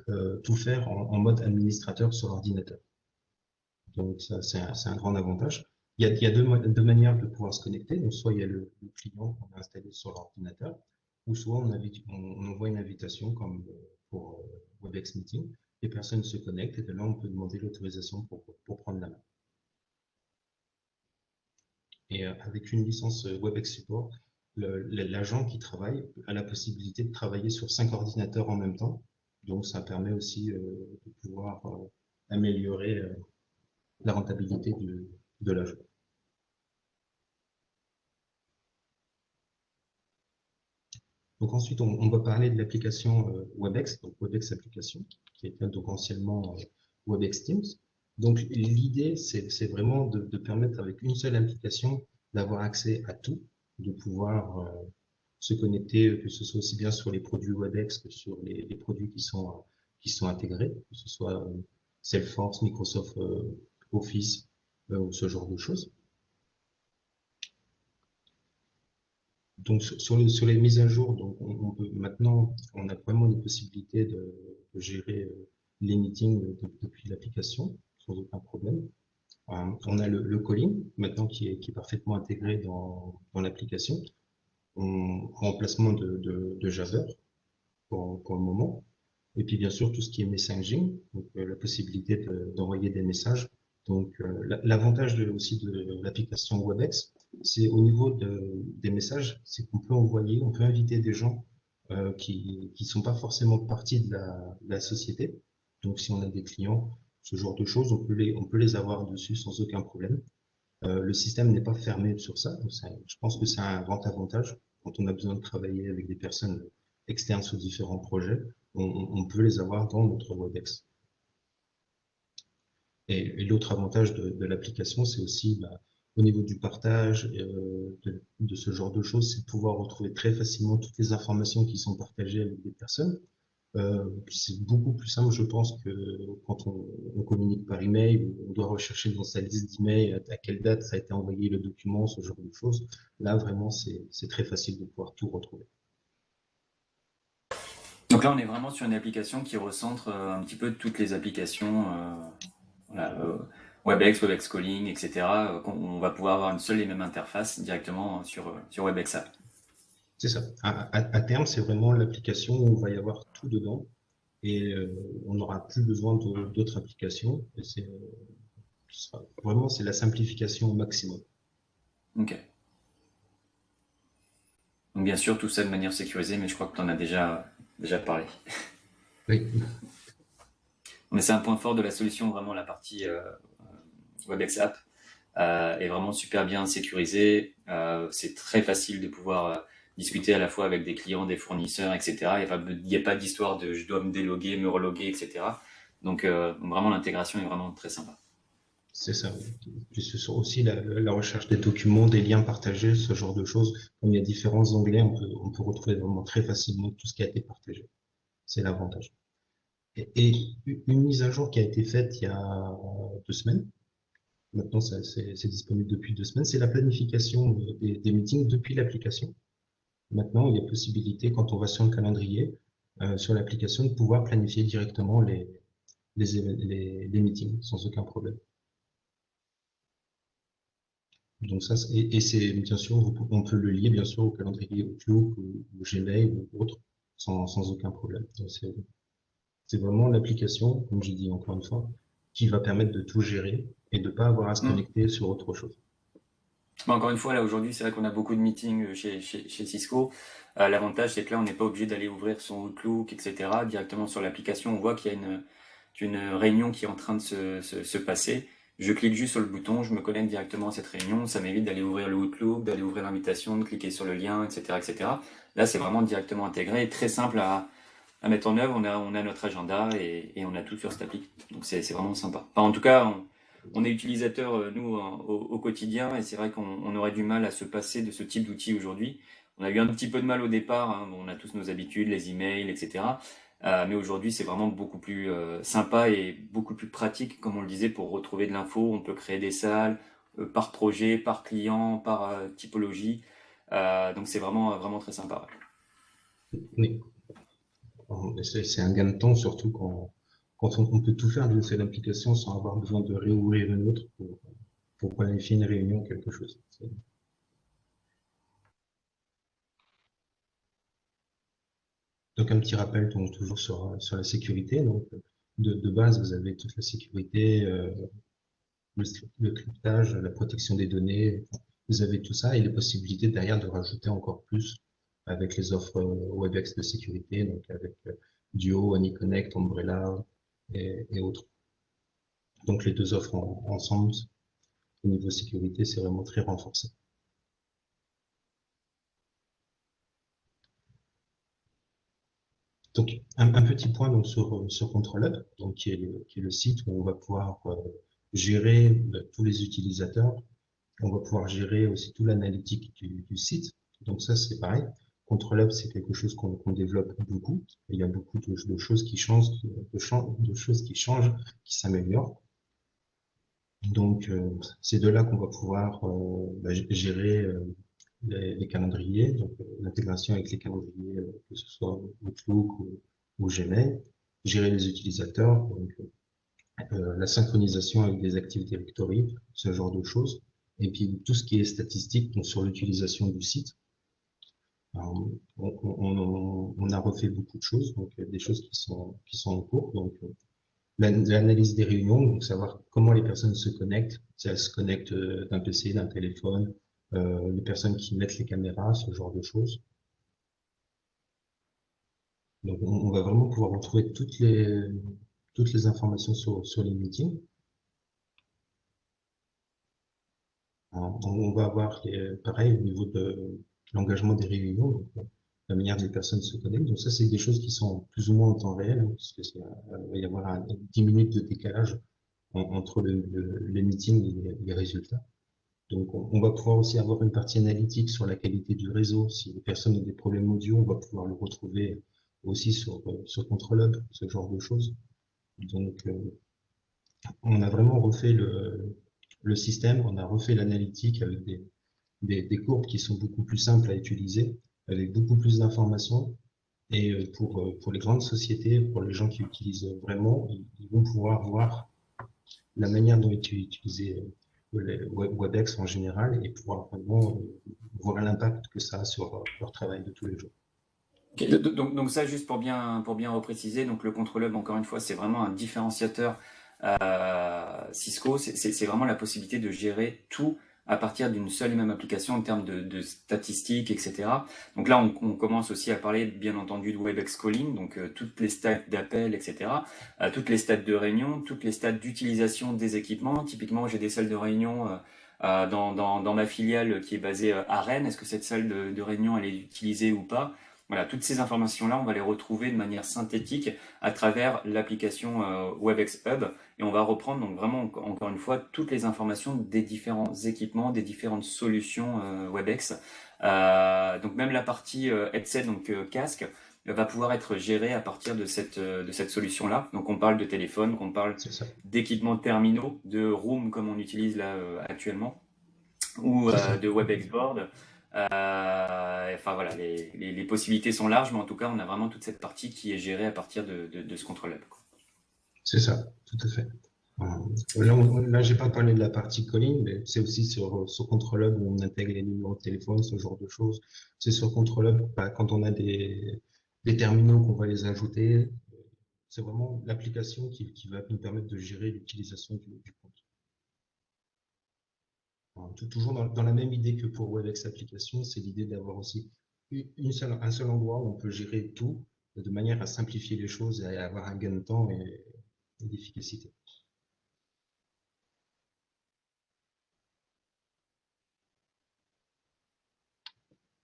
tout faire en mode administrateur sur l'ordinateur. Donc ça, c'est un grand avantage. Il y a deux manières de pouvoir se connecter. Donc soit il y a le client qu'on a installé sur l'ordinateur, ou soit on envoie une invitation comme pour WebEx Meeting. Les personnes se connectent et de là on peut demander l'autorisation pour prendre la main. Et avec une licence WebEx Support, l'agent qui travaille a la possibilité de travailler sur 5 ordinateurs en même temps. Donc ça permet aussi de pouvoir améliorer la rentabilité de l'agent. Donc ensuite, on va parler de l'application WebEx, donc WebEx application, qui était donc anciennement WebEx Teams. Donc l'idée, c'est vraiment de permettre avec une seule application d'avoir accès à tout, de pouvoir se connecter, que ce soit aussi bien sur les produits WebEx que sur les produits qui sont intégrés, que ce soit Salesforce, Microsoft Office, ou ce genre de choses. Donc sur les mises à jour, donc maintenant on a vraiment les possibilités de gérer les meetings depuis l'application sans aucun problème. On a le calling maintenant qui est parfaitement intégré dans l'application, en remplacement de Jabber pour le moment. Et puis bien sûr tout ce qui est messaging, donc la possibilité d'envoyer des messages. Donc l'avantage aussi de l'application WebEx, c'est au niveau des messages, c'est qu'on peut envoyer, on peut inviter des gens qui sont pas forcément partie de la société. Donc si on a des clients, ce genre de choses, on peut les avoir dessus sans aucun problème. Le système n'est pas fermé sur ça, donc je pense que c'est un grand avantage quand on a besoin de travailler avec des personnes externes sur différents projets. On peut les avoir dans notre WebEx. Et l'autre avantage de l'application, c'est aussi au niveau du partage de ce genre de choses, c'est de pouvoir retrouver très facilement toutes les informations qui sont partagées avec des personnes. C'est beaucoup plus simple, je pense, que quand on communique par email, on doit rechercher dans sa liste d'emails à quelle date ça a été envoyé le document, ce genre de choses. Là, vraiment, c'est très facile de pouvoir tout retrouver. Donc là, on est vraiment sur une application qui recentre un petit peu toutes les applications, voilà, WebEx, WebEx Calling, etc. On va pouvoir avoir une seule et même interface directement sur WebEx App. C'est ça. À terme, c'est vraiment l'application où on va y avoir tout dedans et on n'aura plus besoin d'autres applications. Et vraiment, c'est la simplification au maximum. Ok. Donc bien sûr, tout ça de manière sécurisée, mais je crois que tu en as déjà parlé. Oui. Mais c'est un point fort de la solution, vraiment la partie WebEx App est vraiment super bien sécurisée. C'est très facile de pouvoir discuter à la fois avec des clients, des fournisseurs, etc. Il n'y a pas d'histoire de je dois me déloguer, me reloguer, etc. Donc vraiment l'intégration est vraiment très sympa. C'est ça. Puis ce sont aussi la recherche des documents, des liens partagés, ce genre de choses. Comme il y a différents onglets, on peut retrouver vraiment très facilement tout ce qui a été partagé. C'est l'avantage. Et une mise à jour qui a été faite il y a 2 semaines, maintenant c'est disponible depuis 2 semaines, c'est la planification des meetings depuis l'application. Maintenant, il y a possibilité, quand on va sur le calendrier, sur l'application, de pouvoir planifier directement les meetings sans aucun problème. Donc ça, et c'est bien sûr, on peut le lier bien sûr au calendrier Outlook ou Gmail ou autre sans aucun problème. Donc, c'est vraiment l'application, comme j'ai dit encore une fois, qui va permettre de tout gérer et de pas avoir à se Hmm. connecter sur autre chose. Bon, encore une fois, là aujourd'hui, c'est vrai qu'on a beaucoup de meetings chez Cisco. L'avantage, c'est que là, on n'est pas obligé d'aller ouvrir son Outlook, etc. Directement sur l'application, on voit qu'il y a une réunion qui est en train de se passer. Je clique juste sur le bouton, je me connecte directement à cette réunion. Ça m'évite d'aller ouvrir le Outlook, d'aller ouvrir l'invitation, de cliquer sur le lien, etc., etc. Là, c'est vraiment directement intégré et très simple à mettre en œuvre. On a notre agenda et on a tout sur cette appli. Donc c'est vraiment sympa. Enfin, en tout cas, on est utilisateur, nous, au quotidien, et c'est vrai qu'on aurait du mal à se passer de ce type d'outil aujourd'hui. On a eu un petit peu de mal au départ, hein. Bon, on a tous nos habitudes, les emails, etc. Mais aujourd'hui, c'est vraiment beaucoup plus sympa et beaucoup plus pratique, comme on le disait, pour retrouver de l'info. On peut créer des salles par projet, par client, par typologie. Donc c'est vraiment très sympa. Oui, c'est un gain de temps, surtout quand on peut tout faire d'une seule application sans avoir besoin de réouvrir une autre pour planifier une réunion, quelque chose. Donc un petit rappel donc, toujours sur la sécurité. Donc de base, vous avez toute la sécurité, le cryptage, la protection des données. Vous avez tout ça et les possibilités derrière de rajouter encore plus avec les offres WebEx de sécurité, donc avec Duo, AnyConnect, Umbrella et autres. Donc les deux offres ensemble, au niveau sécurité, c'est vraiment très renforcé. Donc un petit point donc sur ControlUp, donc qui est le site où on va pouvoir gérer tous les utilisateurs. On va pouvoir gérer aussi tout l'analytique du site. Donc ça, c'est pareil. ControlUp, c'est quelque chose qu'on développe beaucoup. Il y a beaucoup de choses qui changent, de choses qui changent, qui s'améliorent. Donc c'est de là qu'on va pouvoir gérer les calendriers, donc l'intégration avec les calendriers, que ce soit Outlook ou Gmail, gérer les utilisateurs, donc la synchronisation avec des Active Directory, ce genre de choses. Et puis tout ce qui est statistique donc, sur l'utilisation du site. Alors, on a refait beaucoup de choses, donc des choses qui sont en cours. Donc l'analyse des réunions, donc savoir comment les personnes se connectent, si elles se connectent d'un PC, d'un téléphone, les personnes qui mettent les caméras, ce genre de choses. Donc on va vraiment pouvoir retrouver toutes les informations sur les meetings. On va avoir pareil au niveau de l'engagement des réunions, donc, la manière dont les personnes se connectent. Donc ça, c'est des choses qui sont plus ou moins en temps réel, hein, parce que il va y avoir 10 minutes de décalage entre les meetings et les résultats. Donc on va pouvoir aussi avoir une partie analytique sur la qualité du réseau. Si les personnes ont des problèmes audio, on va pouvoir le retrouver aussi sur ControlHub, ce genre de choses. Donc on a vraiment refait le système, on a refait l'analytique avec des courbes qui sont beaucoup plus simples à utiliser, avec beaucoup plus d'informations. Et pour les grandes sociétés, pour les gens qui utilisent vraiment, ils vont pouvoir voir la manière dont est utilisé les WebEx en général et pouvoir vraiment voir l'impact que ça a sur leur travail de tous les jours. Ok, donc ça, juste pour bien repréciser, donc le Control Hub, encore une fois, c'est vraiment un différenciateur Cisco. C'est vraiment la possibilité de gérer tout à partir d'une seule et même application en termes de statistiques, etc. Donc là, on commence aussi à parler, bien entendu, de WebEx Calling, donc toutes les stats d'appel, etc. Toutes les stats de réunion, toutes les stats d'utilisation des équipements. Typiquement, j'ai des salles de réunion dans ma filiale qui est basée à Rennes. Est-ce que cette salle de réunion, elle est utilisée ou pas? Voilà, toutes ces informations-là, on va les retrouver de manière synthétique à travers l'application WebEx Hub et on va reprendre donc vraiment encore une fois toutes les informations des différents équipements, des différentes solutions WebEx. Donc même la partie headset, donc casque, va pouvoir être gérée à partir de cette solution-là. Donc on parle de téléphone, on parle C'est ça. d'équipements terminaux, de Room comme on utilise là actuellement ou C'est ça. de WebEx Board. Enfin voilà, les possibilités sont larges, mais en tout cas, on a vraiment toute cette partie qui est gérée à partir de ce contrôle-là. C'est ça. Tout à fait. Là, j'ai pas parlé de la partie calling, mais c'est aussi sur Control Hub où on intègre les numéros de téléphone, ce genre de choses. C'est sur Control Hub, bah, quand on a des terminaux qu'on va les ajouter. C'est vraiment l'application qui va nous permettre de gérer l'utilisation du compte. Enfin, toujours dans la même idée que pour WebEx Application, c'est l'idée d'avoir aussi un seul endroit où on peut gérer tout de manière à simplifier les choses et à avoir un gain de temps et d'efficacité.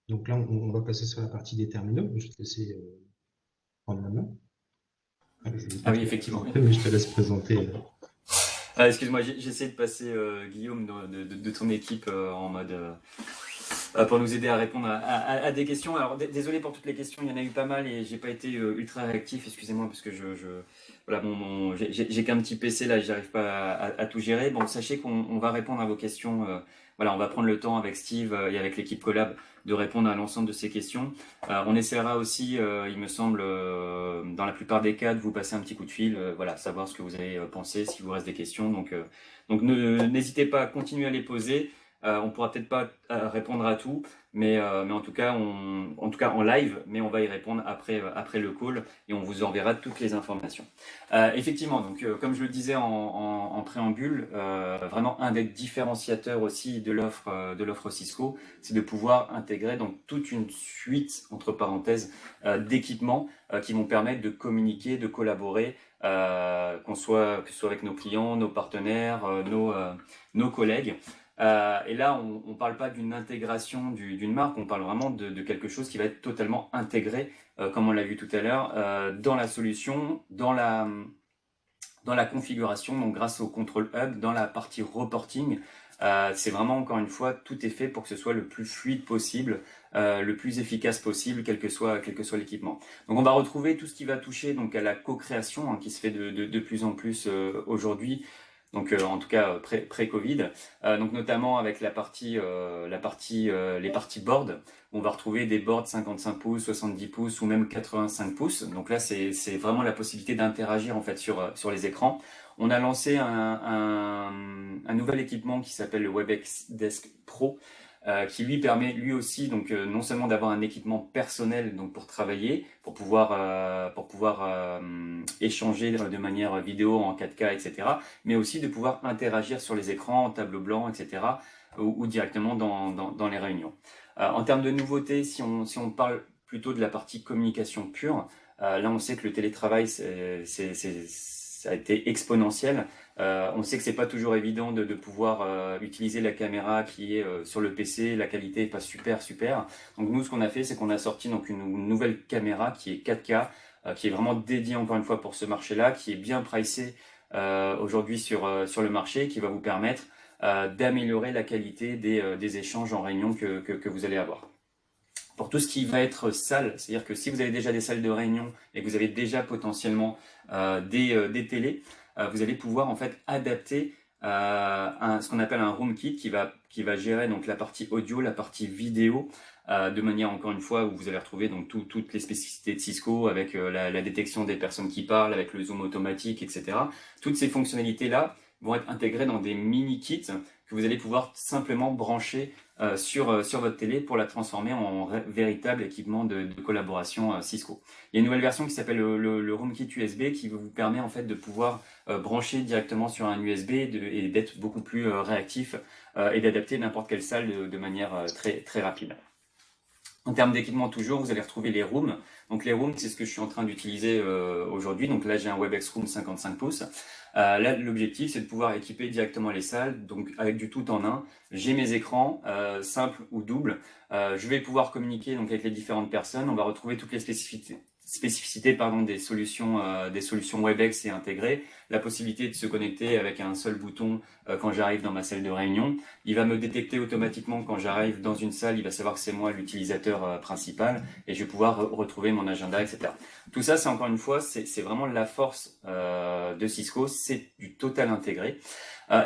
Donc là, on va passer sur la partie des terminaux. Je vais te laisser prendre la main. Je ne vais Ah pas oui, trop effectivement. présenter, mais je te laisse présenter. Ah, excuse-moi, j'essaie de passer Guillaume de ton équipe en mode pour nous aider à répondre à des questions. Alors désolé pour toutes les questions, il y en a eu pas mal et j'ai pas été ultra réactif. Excusez-moi parce que voilà j'ai qu'un petit PC là, j'arrive pas à tout gérer. Bon, sachez qu'on va répondre à vos questions. Voilà, on va prendre le temps avec Steve et avec l'équipe Collab de répondre à l'ensemble de ces questions. On essaiera aussi, il me semble, dans la plupart des cas, de vous passer un petit coup de fil, voilà, savoir ce que vous avez pensé, s'il vous reste des questions. Donc n'hésitez pas à continuer à les poser. On pourra peut-être pas répondre à tout, mais en tout cas en live, mais on va y répondre après le call et on vous enverra toutes les informations. Effectivement, donc comme je le disais en préambule, vraiment un des différenciateurs aussi de l'offre Cisco, c'est de pouvoir intégrer donc toute une suite entre parenthèses d'équipements qui vont permettre de communiquer, de collaborer, que ce soit avec nos clients, nos partenaires, nos collègues. Et là, on ne parle pas d'une intégration d'une marque, on parle vraiment de quelque chose qui va être totalement intégré, comme on l'a vu tout à l'heure, dans la solution, dans la configuration, donc grâce au Control Hub, dans la partie reporting. C'est vraiment, encore une fois, tout est fait pour que ce soit le plus fluide possible, le plus efficace possible, quel que soit l'équipement. Donc on va retrouver tout ce qui va toucher donc à la co-création, hein, qui se fait de plus en plus aujourd'hui. Donc en tout cas pré-Covid, donc notamment avec les parties board, on va retrouver des boards 55 pouces, 70 pouces ou même 85 pouces. Donc là c'est vraiment la possibilité d'interagir en fait sur les écrans. On a lancé un nouvel équipement qui s'appelle le WebEx Desk Pro, qui lui permet lui aussi donc non seulement d'avoir un équipement personnel donc pour travailler, pour pouvoir échanger de manière vidéo en 4K, etc., mais aussi de pouvoir interagir sur les écrans, en tableau blanc, etc., ou directement dans les réunions. En termes de nouveautés, si on parle plutôt de la partie communication pure, là on sait que le télétravail ça a été exponentiel. On sait que c'est pas toujours évident de pouvoir utiliser la caméra qui est sur le PC, la qualité est pas super. Donc nous ce qu'on a fait c'est qu'on a sorti donc une nouvelle caméra qui est 4K, qui est vraiment dédiée encore une fois pour ce marché-là, qui est bien pricée aujourd'hui sur le marché, qui va vous permettre d'améliorer la qualité des échanges en réunion que vous allez avoir. Pour tout ce qui va être salle, c'est-à-dire que si vous avez déjà des salles de réunion et que vous avez déjà potentiellement des télés, vous allez pouvoir en fait adapter ce qu'on appelle un room kit qui va gérer donc la partie audio, la partie vidéo, de manière encore une fois où vous allez retrouver donc toutes les spécificités de Cisco avec la détection des personnes qui parlent, avec le zoom automatique, etc. Toutes ces fonctionnalités là vont être intégrées dans des mini kits que vous allez pouvoir simplement brancher sur votre télé pour la transformer en véritable équipement de collaboration Cisco. Il y a une nouvelle version qui s'appelle le HomeKit USB qui vous permet en fait de pouvoir brancher directement sur un USB et d'être beaucoup plus réactif et d'adapter n'importe quelle salle de manière très rapide. En termes d'équipement toujours, vous allez retrouver les rooms. Donc les rooms, c'est ce que je suis en train d'utiliser aujourd'hui. Donc là, j'ai un WebEx Room 55 pouces. Là, l'objectif, c'est de pouvoir équiper directement les salles, donc avec du tout en un. J'ai mes écrans, simples ou doubles. Je vais pouvoir communiquer donc avec les différentes personnes. On va retrouver toutes les spécificités des solutions WebEx et intégrées, la possibilité de se connecter avec un seul bouton quand j'arrive dans ma salle de réunion. Il va me détecter automatiquement quand j'arrive dans une salle, il va savoir que c'est moi l'utilisateur principal et je vais pouvoir retrouver mon agenda, etc. Tout ça, c'est encore une fois, c'est vraiment la force de Cisco, c'est du total intégré.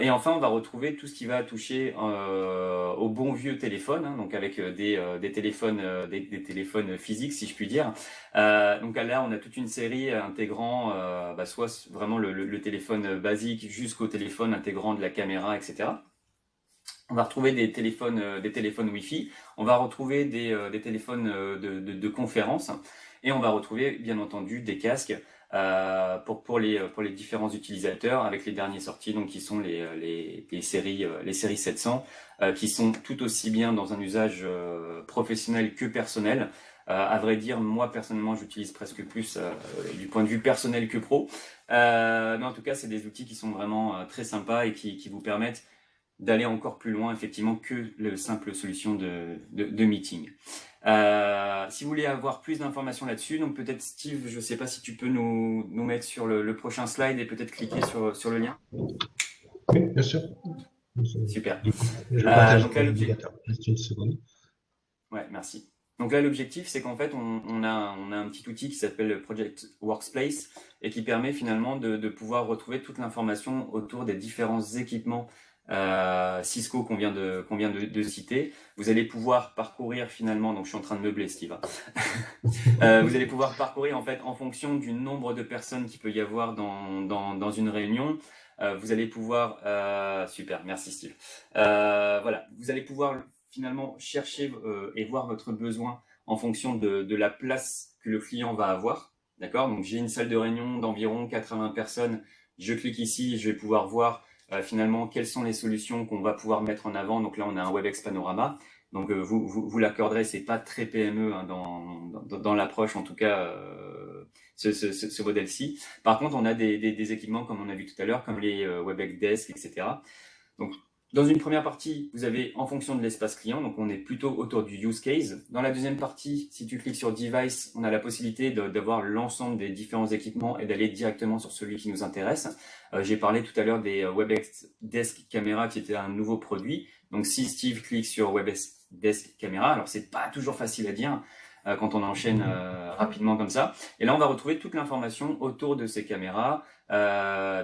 Et enfin, on va retrouver tout ce qui va toucher au bon vieux téléphone, hein, donc avec des téléphones, des téléphones physiques, si je puis dire. Donc là, on a toute une série intégrant soit vraiment le téléphone basique jusqu'au téléphone intégrant de la caméra, etc. On va retrouver des téléphones Wi-Fi, on va retrouver des téléphones de conférence, et on va retrouver bien entendu des casques pour les différents utilisateurs avec les derniers sortis, donc qui sont les séries 700, qui sont tout aussi bien dans un usage professionnel que personnel. À vrai dire, moi personnellement, j'utilise presque plus du point de vue personnel que pro. Mais en tout cas, c'est des outils qui sont vraiment très sympas et qui vous permettent d'aller encore plus loin effectivement que le simple solution de meeting. Si vous voulez avoir plus d'informations là-dessus, donc peut-être Steve, je ne sais pas si tu peux nous mettre sur le prochain slide et peut-être cliquer sur le lien. Oui, bien sûr. Super. Je partage Donc là, l'ordinateur. Juste une seconde. Ouais, merci. Donc là, l'objectif, c'est qu'en fait, on a un petit outil qui s'appelle Project Workspace et qui permet finalement de pouvoir retrouver toute l'information autour des différents équipements Cisco qu'on vient de citer. Vous allez pouvoir parcourir finalement, donc je suis en train de meubler, Steve, hein. Vous allez pouvoir parcourir en fait en fonction du nombre de personnes qu'il peut y avoir dans une réunion. Vous allez pouvoir, super, merci Steve. Voilà, vous allez pouvoir finalement chercher et voir votre besoin en fonction de la place que le client va avoir. D'accord? Donc j'ai une salle de réunion d'environ 80 personnes. Je clique ici, je vais pouvoir voir finalement quelles sont les solutions qu'on va pouvoir mettre en avant. Donc là, on a un WebEx Panorama. Donc vous l'accorderez, c'est pas très PME hein, dans l'approche, en tout cas ce modèle-ci. Par contre, on a des équipements comme on a vu tout à l'heure, comme les WebEx Desk, etc. Donc dans une première partie, vous avez en fonction de l'espace client, donc on est plutôt autour du use case. Dans la deuxième partie, si tu cliques sur Device, on a la possibilité d'avoir l'ensemble des différents équipements et d'aller directement sur celui qui nous intéresse. J'ai parlé tout à l'heure des WebEx Desk Camera qui était un nouveau produit. Donc si Steve clique sur WebEx Desk Camera, alors c'est pas toujours facile à dire quand on enchaîne rapidement comme ça. Et là, on va retrouver toute l'information autour de ces caméras,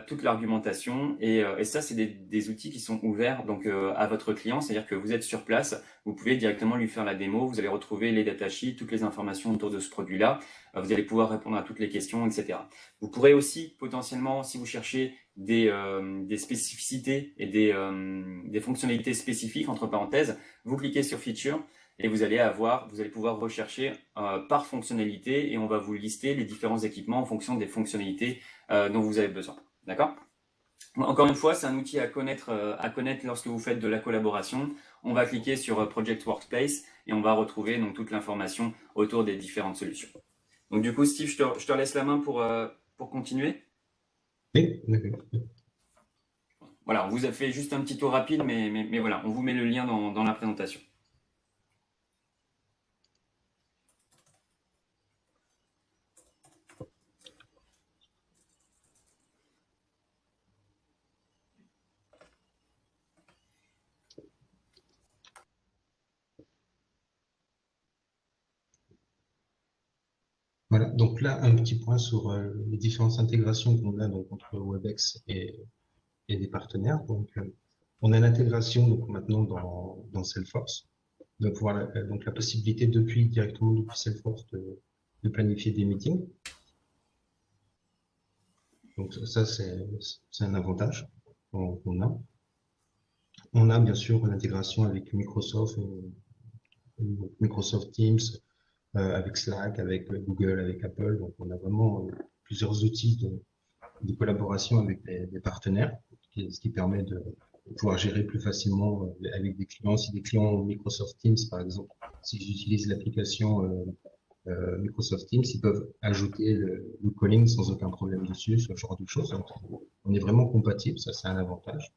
toute l'argumentation et ça c'est des outils qui sont ouverts donc à votre client, c'est-à-dire que vous êtes sur place, vous pouvez directement lui faire la démo, vous allez retrouver les datasheets, toutes les informations autour de ce produit-là, vous allez pouvoir répondre à toutes les questions, etc. Vous pourrez aussi potentiellement, si vous cherchez des spécificités et des fonctionnalités spécifiques entre parenthèses, vous cliquez sur Feature et vous allez pouvoir rechercher par fonctionnalité et on va vous lister les différents équipements en fonction des fonctionnalités dont vous avez besoin. D'accord? Encore une fois, c'est un outil à connaître lorsque vous faites de la collaboration. On va cliquer sur Project Workspace et on va retrouver donc toute l'information autour des différentes solutions. Donc du coup, Steve, je te laisse la main pour continuer. Oui, d'accord. Voilà, on vous a fait juste un petit tour rapide, mais voilà, on vous met le lien dans la présentation. Voilà, donc là, un petit point sur les différentes intégrations qu'on a donc, entre WebEx et des partenaires. Donc, on a l'intégration donc maintenant dans Salesforce, de pouvoir donc la possibilité directement depuis Salesforce de planifier des meetings. Donc ça c'est un avantage qu'on a. On a bien sûr l'intégration avec Microsoft, Microsoft Teams, avec Slack, avec Google, avec Apple. Donc on a vraiment plusieurs outils de collaboration avec des partenaires, ce qui permet de pouvoir gérer plus facilement avec des clients. Si des clients ont Microsoft Teams, par exemple, si j'utilise l'application Microsoft Teams, ils peuvent ajouter le calling sans aucun problème dessus, ce genre de choses. Donc, on est vraiment compatible, ça c'est un avantage.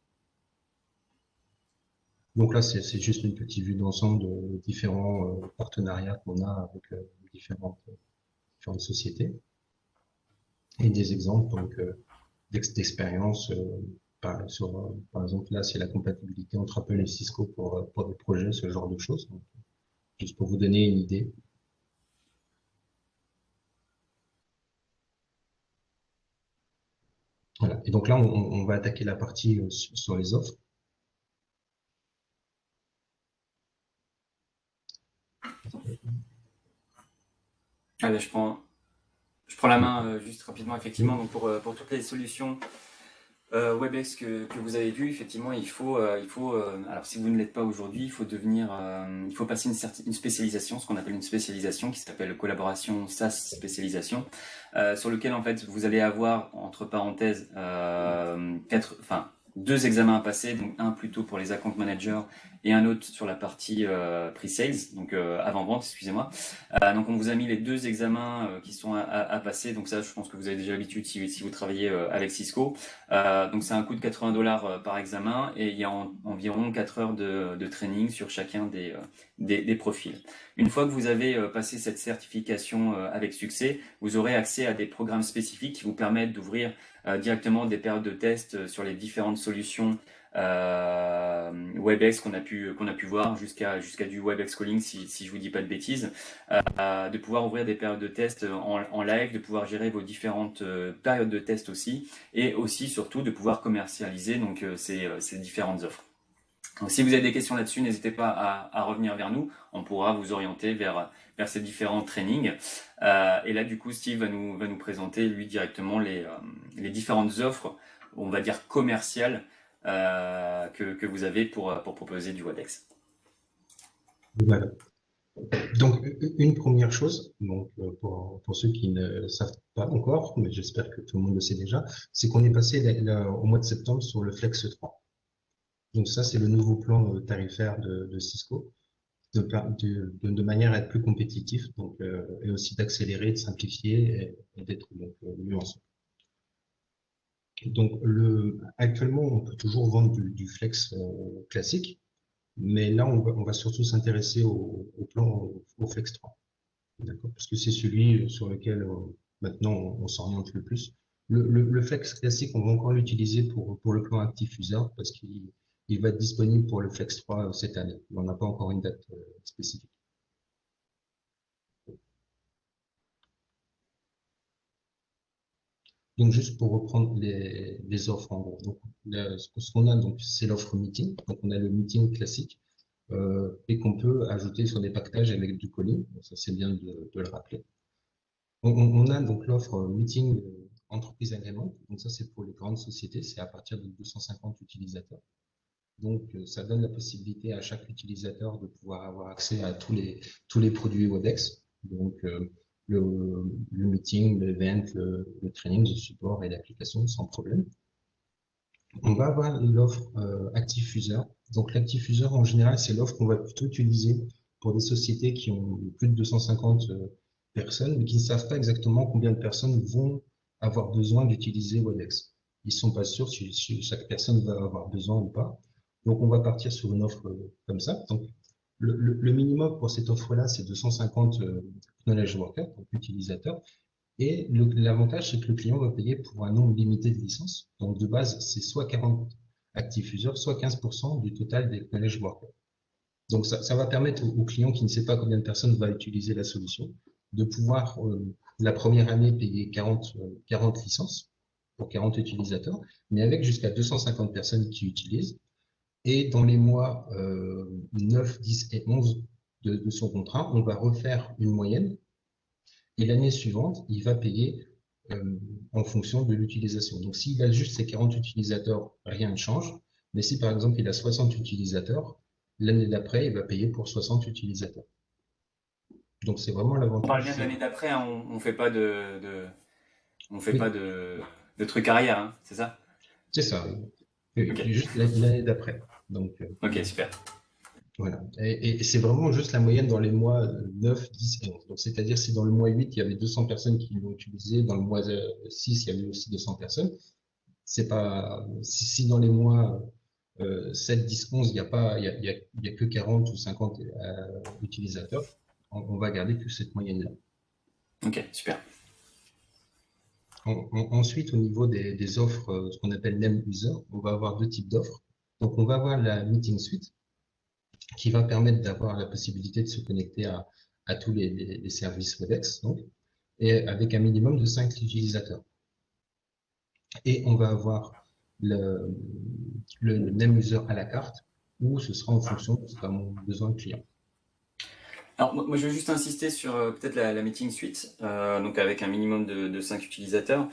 Donc là, c'est juste une petite vue d'ensemble de différents partenariats qu'on a avec différentes sociétés et des exemples donc d'expérience. Par exemple, là, c'est la compatibilité entre Apple et Cisco pour des projets, ce genre de choses. Donc, juste pour vous donner une idée. Voilà. Et donc là, on va attaquer la partie sur les offres. Allez, je prends la main juste rapidement, effectivement. Oui, Donc pour toutes les solutions WebEx que vous avez vues, effectivement, alors si vous ne l'êtes pas aujourd'hui, il faut il faut passer une spécialisation, ce qu'on appelle une spécialisation, qui s'appelle collaboration SaaS spécialisation, sur lequel en fait vous allez avoir entre parenthèses deux examens à passer, donc un plutôt pour les account managers et un autre sur la partie pre-sales, donc avant-vente, excusez-moi. Donc on vous a mis les deux examens qui sont à passer. Donc ça, je pense que vous avez déjà l'habitude si vous travaillez avec Cisco. Donc c'est un coût de 80 dollars par examen et il y a environ 4 heures de training sur chacun des profils. Une fois que vous avez passé cette certification avec succès, vous aurez accès à des programmes spécifiques qui vous permettent d'ouvrir directement des périodes de test sur les différentes solutions WebEx qu'on a pu voir jusqu'à du WebEx Calling si je vous dis pas de bêtises, de pouvoir ouvrir des périodes de test en live, de pouvoir gérer vos différentes périodes de test aussi, et aussi surtout de pouvoir commercialiser donc ces différentes offres. Donc, si vous avez des questions là-dessus, n'hésitez pas à revenir vers nous, on pourra vous orienter vers ces différents trainings. Et là, du coup, Steve va nous présenter, lui, directement les différentes offres, on va dire commerciales, que vous avez pour proposer du WebEx. voilà. Donc, une première chose, donc, pour ceux qui ne savent pas encore, mais j'espère que tout le monde le sait déjà, c'est qu'on est passé au mois de septembre sur le Flex 3. Donc ça, c'est le nouveau plan tarifaire de Cisco, de manière à être plus compétitif, donc, et aussi d'accélérer, de simplifier et d'être donc, mieux ensemble. Donc, actuellement, on peut toujours vendre du Flex classique, mais là, on va surtout s'intéresser au plan au Flex 3. D'accord, parce que c'est celui sur lequel maintenant on s'oriente le plus. Le Flex classique, on va encore l'utiliser pour le plan ActiveUser parce qu'il va être disponible pour le Flex 3 cette année. On n'a pas encore une date spécifique. Donc juste pour reprendre les offres en gros. Donc, ce qu'on a, donc c'est l'offre meeting. Donc on a le meeting classique et qu'on peut ajouter sur des packages avec du calling. Donc, ça c'est bien de le rappeler. On a donc l'offre meeting entreprise agrément. Donc ça, c'est pour les grandes sociétés. C'est à partir de 250 utilisateurs. Donc ça donne la possibilité à chaque utilisateur de pouvoir avoir accès à tous les produits WebEx. Donc le, le meeting, l'event, le training, le support et l'application sans problème. On va avoir l'offre Active User. Donc l'Active User, en général, c'est l'offre qu'on va plutôt utiliser pour des sociétés qui ont plus de 250 personnes, mais qui ne savent pas exactement combien de personnes vont avoir besoin d'utiliser WebEx. Ils sont pas sûrs si chaque personne va avoir besoin ou pas. Donc on va partir sur une offre comme ça. Donc le minimum pour cette offre-là, c'est 250 knowledge workers, donc utilisateurs. Et l'avantage, c'est que le client va payer pour un nombre limité de licences. Donc, de base, c'est soit 40 actifs users, soit 15% du total des knowledge workers. Donc, ça va permettre au client qui ne sait pas combien de personnes va utiliser la solution de pouvoir, la première année, payer 40 licences pour 40 utilisateurs, mais avec jusqu'à 250 personnes qui utilisent. Et dans les mois 9, 10 et 11 de son contrat, on va refaire une moyenne et l'année suivante, il va payer en fonction de l'utilisation. Donc, s'il a juste ses 40 utilisateurs, rien ne change. Mais si, par exemple, il a 60 utilisateurs, l'année d'après, il va payer pour 60 utilisateurs. Donc, c'est vraiment On parle l'avantage. bien de l'année d'après, hein, on fait pas on fait pas Oui, de trucs arrière, hein, c'est ça? c'est ça. Ok, Juste l'année d'après. Donc, ok, super. voilà. Et c'est vraiment juste la moyenne dans les mois 9, 10 et 11. Donc, c'est-à-dire si dans le mois 8, il y avait 200 personnes qui l'ont utilisé, dans le mois 6, il y avait aussi 200 personnes. C'est pas, si dans les mois 7, 10, 11, il n'y a pas, il y a que 40 ou 50 utilisateurs, on va garder que cette moyenne-là. Ok, super. Ensuite, au niveau des offres, ce qu'on appelle name user, on va avoir deux types d'offres. Donc, on va avoir la meeting suite qui va permettre d'avoir la possibilité de se connecter à tous les services WebEx, donc, et avec un minimum de 5 utilisateurs. Et on va avoir le, le name user à la carte, où ce sera en fonction de mon besoin client. Alors, moi, je veux juste insister sur peut-être la meeting suite, donc avec un minimum de 5 utilisateurs.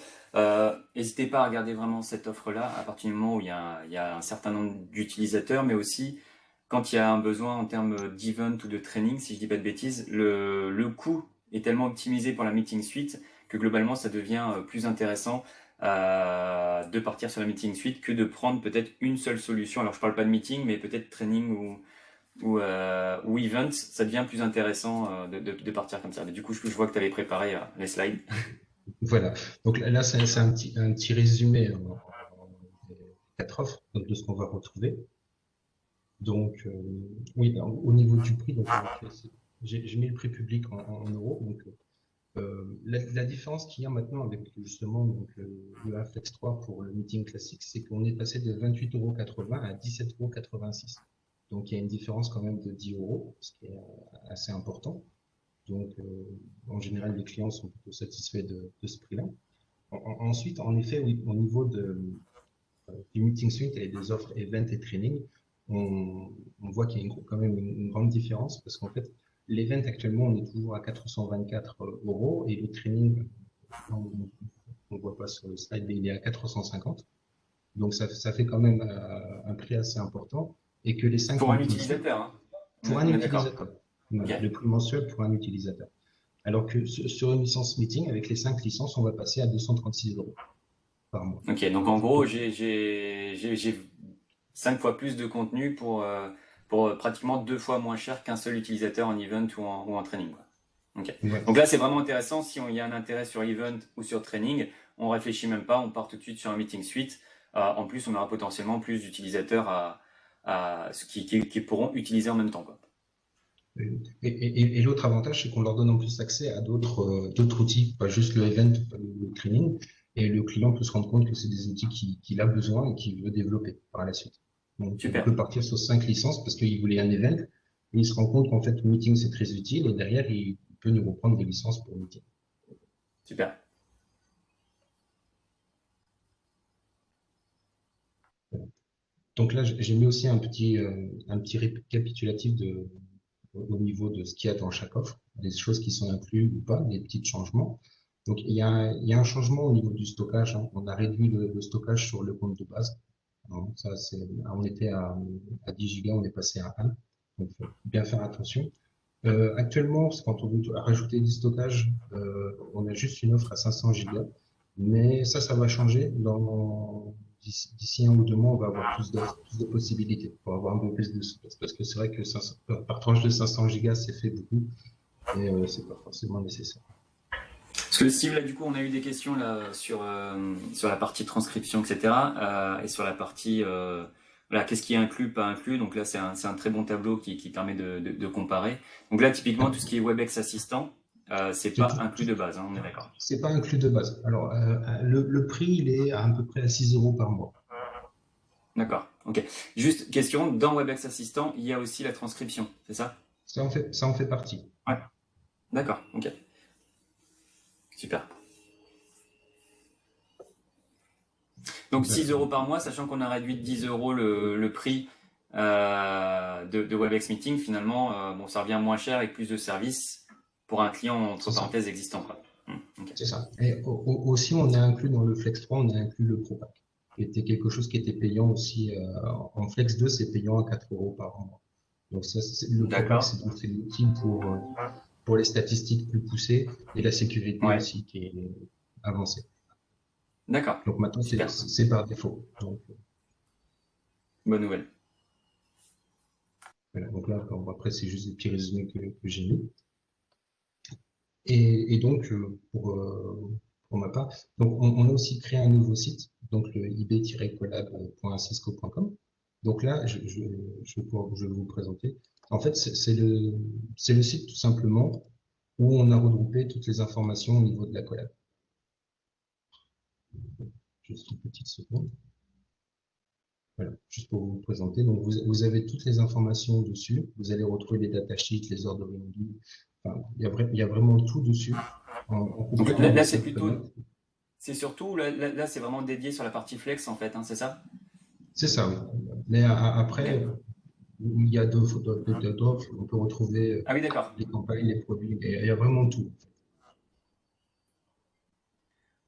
N'hésitez pas à regarder vraiment cette offre-là à partir du moment où il y a un certain nombre d'utilisateurs, mais aussi quand il y a un besoin en termes d'event ou de training, si je dis pas de bêtises, le coût est tellement optimisé pour la meeting suite que globalement ça devient plus intéressant de partir sur la meeting suite que de prendre peut-être une seule solution. Alors je parle pas de meeting, mais peut-être training ou event, ça devient plus intéressant de partir comme ça. Mais du coup, je vois que tu avais préparé les slides. Voilà. Donc là, c'est un petit résumé des 4 offres, donc de ce qu'on va retrouver. Donc, oui, au niveau du prix, donc j'ai mis le prix public en euros. Donc, la différence qu'il y a maintenant avec justement donc, le Flex 3 pour le meeting classique, c'est qu'on est passé de 28,80 € à 17,86 €. Donc, il y a une différence quand même de 10 euros, ce qui est assez important. Donc, en général, les clients sont plutôt satisfaits de ce prix-là. Ensuite, en effet, oui, au niveau du Meeting Suite et des offres Event et Training, on voit qu'il y a quand même une grande différence parce qu'en fait, l'Event actuellement, on est toujours à 424 € et le Training, on ne voit pas sur le slide, mais il est à 450. Donc, ça fait quand même un prix assez important et que les 5 Pour un Meeting Suite, utilisateur, hein. pour un On est d'accord. utilisateur, Ok. le prix mensuel pour un utilisateur. Alors que sur une licence Meeting, avec les 5 licences, on va passer à 236 € par mois. Ok, donc en gros, j'ai 5 fois plus de contenu pour pratiquement 2 fois moins cher qu'un seul utilisateur en event ou en training, quoi. Ok. Ouais. Donc là, c'est vraiment intéressant. Si il y a un intérêt sur event ou sur training, on réfléchit même pas, on part tout de suite sur un meeting suite. En plus, on aura potentiellement plus d'utilisateurs qui pourront utiliser en même temps, quoi. Et l'autre avantage, c'est qu'on leur donne en plus accès à d'autres outils, pas juste le event, pas le training. Et le client peut se rendre compte que c'est des outils qu'il a besoin et qu'il veut développer par la suite. Donc, il Super, peut partir sur 5 licences parce qu'il voulait un event. Et il se rend compte qu'en fait, le meeting, c'est très utile. Et derrière, il peut nous reprendre des licences pour le meeting. super. Donc là, j'ai mis aussi un petit récapitulatif au niveau de ce qu'il y a dans chaque offre, des choses qui sont incluses ou pas, des petits changements. Donc, il y a un changement au niveau du stockage, hein. On a réduit le stockage sur le compte de base. Alors, on était à 10 gigas, on est passé à 1. Donc, faut bien faire attention. Actuellement, quand on veut rajouter du stockage, on a juste une offre à 500 gigas. Mais ça va changer. D'ici 1 ou 2 mois, on va avoir plus de possibilités pour avoir un peu plus de souplesse. Parce que c'est vrai que par tranche de 500 gigas, c'est fait beaucoup et c'est pas forcément nécessaire. Parce que Steve, là, du coup, on a eu des questions là sur la partie transcription, etc. Et sur la partie voilà, qu'est-ce qui est inclus, pas inclus. Donc là, c'est un très bon tableau qui permet de comparer. Donc là, typiquement, tout ce qui est WebEx Assistant, c'est C'est pas inclus de base, hein, on est d'accord. c'est pas inclus de base. Alors, le prix, il est à peu près à 6 € par mois. D'accord. Ok. Juste question, dans WebEx Assistant, il y a aussi la transcription, c'est ça? Ça en fait partie. Ouais. D'accord. Ok. Super. Donc 6 euros par mois, sachant qu'on a réduit de 10 euros le prix de WebEx Meeting, finalement, bon, ça revient moins cher avec plus de services pour un client entre C'est ça. parenthèses existant, quoi. Ok. C'est ça. Et aussi, on a inclus dans le Flex 3, on a inclus le Pro Pack, qui était quelque chose qui était payant aussi. En Flex 2, c'est payant à 4 € par mois. Donc ça, le Pro Pack, D'accord. c'est l'outil pour les statistiques plus poussées et la sécurité Ouais. aussi qui est avancée. D'accord. Donc maintenant, Super. c'est par défaut. Donc, Bonne nouvelle. voilà. Donc là, après, c'est juste des petits résumés que j'ai mis. Et donc, pour ma part, donc on a aussi créé un nouveau site, donc le ib-collab.cisco.com. Donc là, je vais vous présenter. En fait, c'est le site tout simplement où on a regroupé toutes les informations au niveau de la collab. Juste une petite seconde. Voilà, juste pour vous présenter. Donc, vous avez toutes les informations dessus. Vous allez retrouver les datasheets, les ordering books. Enfin, il y a vraiment tout dessus en Donc complètement là, de là, simple connect. c'est surtout, là, c'est vraiment dédié sur la partie flex en fait, hein, c'est ça? C'est ça, oui. Mais après, Ok. il y a d'autres, on peut retrouver Ah oui, d'accord. les campagnes, les produits, il y a vraiment tout.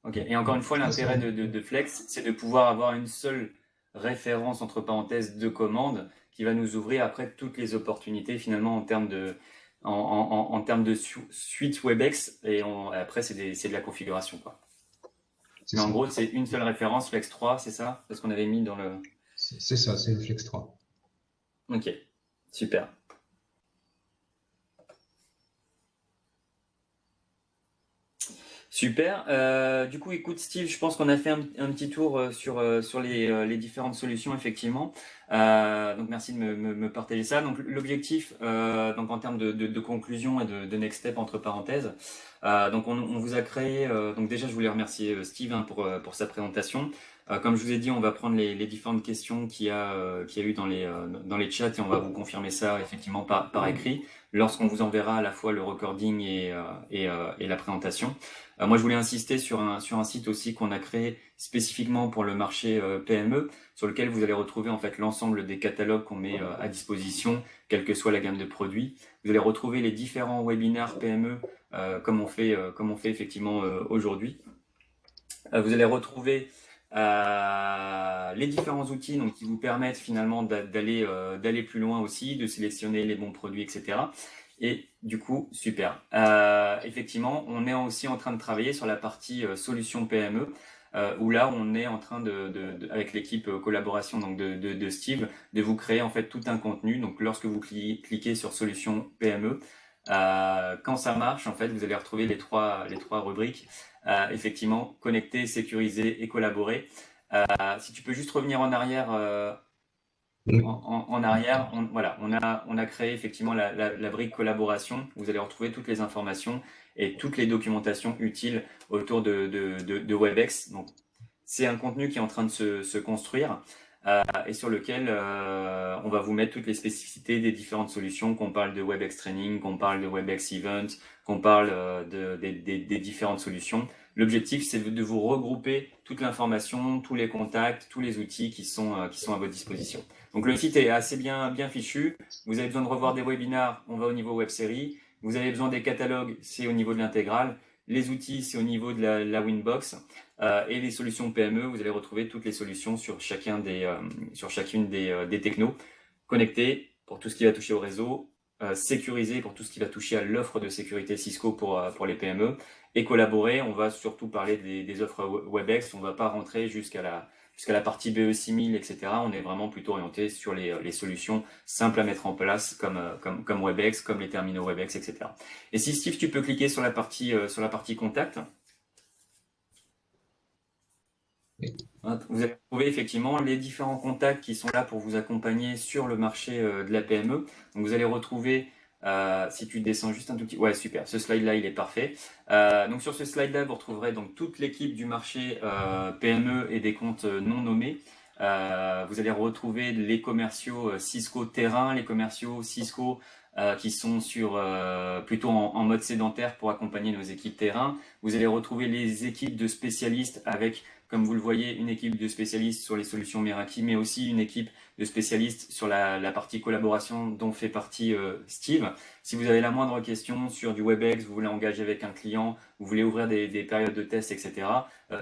Ok. Et encore De une fois, toute l'intérêt façon, de Flex, c'est de pouvoir avoir une seule référence entre parenthèses de commande qui va nous ouvrir après toutes les opportunités finalement en termes en termes de suite WebEx après c'est de la configuration quoi. c'est Mais en ça. gros, c'est une seule référence Flex 3, c'est ça? C'est ce qu'on avait mis dans le. C'est ça, c'est le Flex 3. Ok, super. Super. Du coup, écoute, Steve, je pense qu'on a fait un petit tour sur les différentes solutions, effectivement. Donc, merci de me partager ça. Donc, l'objectif, donc en termes de conclusion et de next step entre parenthèses. Donc, on vous a créé. Donc, déjà, je voulais remercier Steve hein, pour sa présentation. Comme je vous ai dit, on va prendre les différentes questions qu'il y a eu dans les chats et on va vous confirmer ça effectivement par écrit lorsqu'on vous enverra à la fois le recording et la présentation. Moi, je voulais insister sur un site aussi qu'on a créé spécifiquement pour le marché PME, sur lequel vous allez retrouver en fait l'ensemble des catalogues qu'on met à disposition, quelle que soit la gamme de produits. Vous allez retrouver les différents webinaires PME comme on fait effectivement aujourd'hui. Vous allez retrouver les différents outils donc, qui vous permettent finalement d'aller plus loin aussi, de sélectionner les bons produits, etc. Et du coup, super. Effectivement, on est aussi en train de travailler sur la partie solution PME, où là, on est en train avec l'équipe collaboration donc de Steve, de vous créer en fait tout un contenu. Donc, lorsque vous cliquez sur solution PME, quand ça marche, en fait, vous allez retrouver les trois rubriques. Effectivement, connecter, sécuriser et collaborer. Si tu peux juste revenir en arrière, Oui, en arrière, voilà, on a créé effectivement la brique collaboration. Vous allez retrouver toutes les informations et toutes les documentations utiles autour de WebEx. Donc, c'est un contenu qui est en train de se construire et sur lequel on va vous mettre toutes les spécificités des différentes solutions, qu'on parle de WebEx Training, qu'on parle de WebEx Event, qu'on parle des différentes solutions. L'objectif, c'est de vous regrouper toute l'information, tous les contacts, tous les outils qui sont à votre disposition. Donc le site est assez bien fichu. Vous avez besoin de revoir des webinars, on va au niveau web série. Vous avez besoin des catalogues, c'est au niveau de l'intégrale. Les outils, c'est au niveau de la Winbox. Et les solutions PME, vous allez retrouver toutes les solutions sur sur chacune des technos. Connectés pour tout ce qui va toucher au réseau, sécurisé pour tout ce qui va toucher à l'offre de sécurité Cisco pour les PME, et collaborer, on va surtout parler des offres WebEx, on ne va pas rentrer jusqu'à la partie BE6000, etc. On est vraiment plutôt orienté sur les solutions simples à mettre en place comme WebEx, comme les terminaux WebEx, etc. Et si Steve, tu peux cliquer sur sur la partie contact. oui. Vous allez trouver effectivement les différents contacts qui sont là pour vous accompagner sur le marché de la PME. Donc vous allez retrouver, si tu descends juste un tout petit, ouais super, ce slide-là il est parfait. Donc sur ce slide-là vous retrouverez donc toute l'équipe du marché PME et des comptes non nommés. Vous allez retrouver les commerciaux Cisco terrain, les commerciaux Cisco qui sont plutôt en mode sédentaire pour accompagner nos équipes terrain. Vous allez retrouver les équipes de spécialistes avec, comme vous le voyez, une équipe de spécialistes sur les solutions Meraki, mais aussi une équipe de spécialistes sur la partie collaboration dont fait partie Steve. Si vous avez la moindre question sur du WebEx, vous voulez engager avec un client, vous voulez ouvrir des périodes de test, etc.,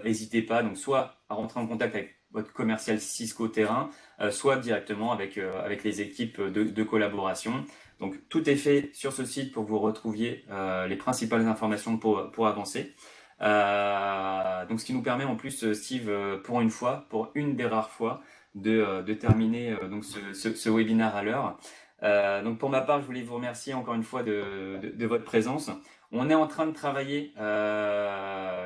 n'hésitez pas donc soit à rentrer en contact avec votre commercial Cisco terrain, soit directement avec les équipes de collaboration. Donc tout est fait sur ce site pour que vous retrouviez les principales informations pour avancer. Donc ce qui nous permet en plus, Steve, pour une fois, pour une des rares fois, de terminer donc ce webinaire à l'heure. Donc pour ma part, je voulais vous remercier encore une fois de votre présence. On est en train de travailler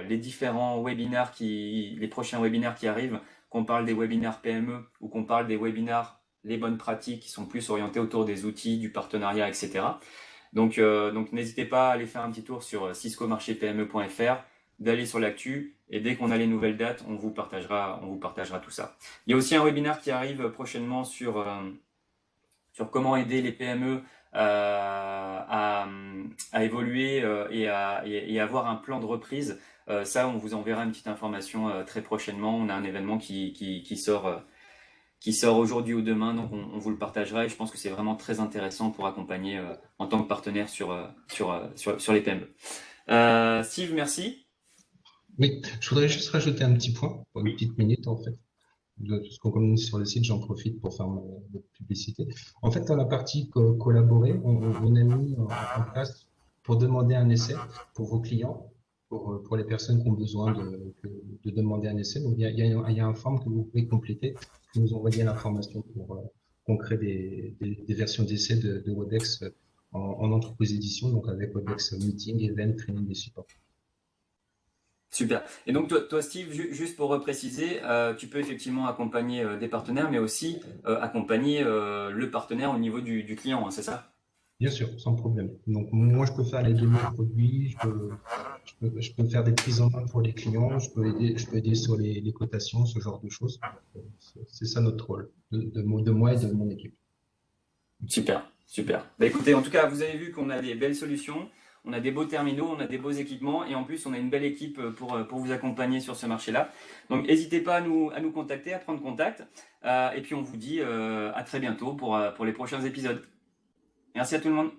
les différents webinaires les prochains webinaires qui arrivent, qu'on parle des webinaires PME ou qu'on parle des webinaires les bonnes pratiques qui sont plus orientés autour des outils, du partenariat, etc. Donc n'hésitez pas à aller faire un petit tour sur ciscomarchépme.fr, d'aller sur l'actu, et dès qu'on a les nouvelles dates, on vous partagera tout ça. Il y a aussi un webinaire qui arrive prochainement sur comment aider les PME à évoluer et avoir un plan de reprise Ça, on vous enverra une petite information très prochainement. On a un événement qui sort aujourd'hui ou demain, donc on vous le partagera et je pense que c'est vraiment très intéressant pour accompagner en tant que partenaire sur les PME. Steve, merci. Oui, je voudrais juste rajouter un petit point, pour une Oui. petite minute en fait. De tout ce qu'on communique sur le site, j'en profite pour faire ma publicité. En fait, dans la partie collaborer, on a mis en place pour demander un essai pour vos clients, pour les personnes qui ont besoin de demander un essai. Donc, il y a un forme que vous pouvez compléter, vous nous envoyez l'information pour qu'on crée des versions d'essai de WebEx en entreprise édition, donc avec WebEx Meeting, Event, Training et Support. Super. Et donc toi Steve, juste pour préciser, tu peux effectivement accompagner des partenaires, mais aussi accompagner le partenaire au niveau du client, hein, c'est ça? Bien sûr, sans problème. Donc, moi, je peux faire les démos produits, je peux faire des prises en main pour les clients, je peux aider sur les cotations, ce genre de choses. C'est ça notre rôle, de moi et de mon équipe. Super, super. Bah écoutez, en tout cas, vous avez vu qu'on a des belles solutions, on a des beaux terminaux, on a des beaux équipements et en plus on a une belle équipe pour vous accompagner sur ce marché-là. Donc n'hésitez pas à nous contacter, à prendre contact. Et puis on vous dit à très bientôt pour les prochains épisodes. Merci à tout le monde.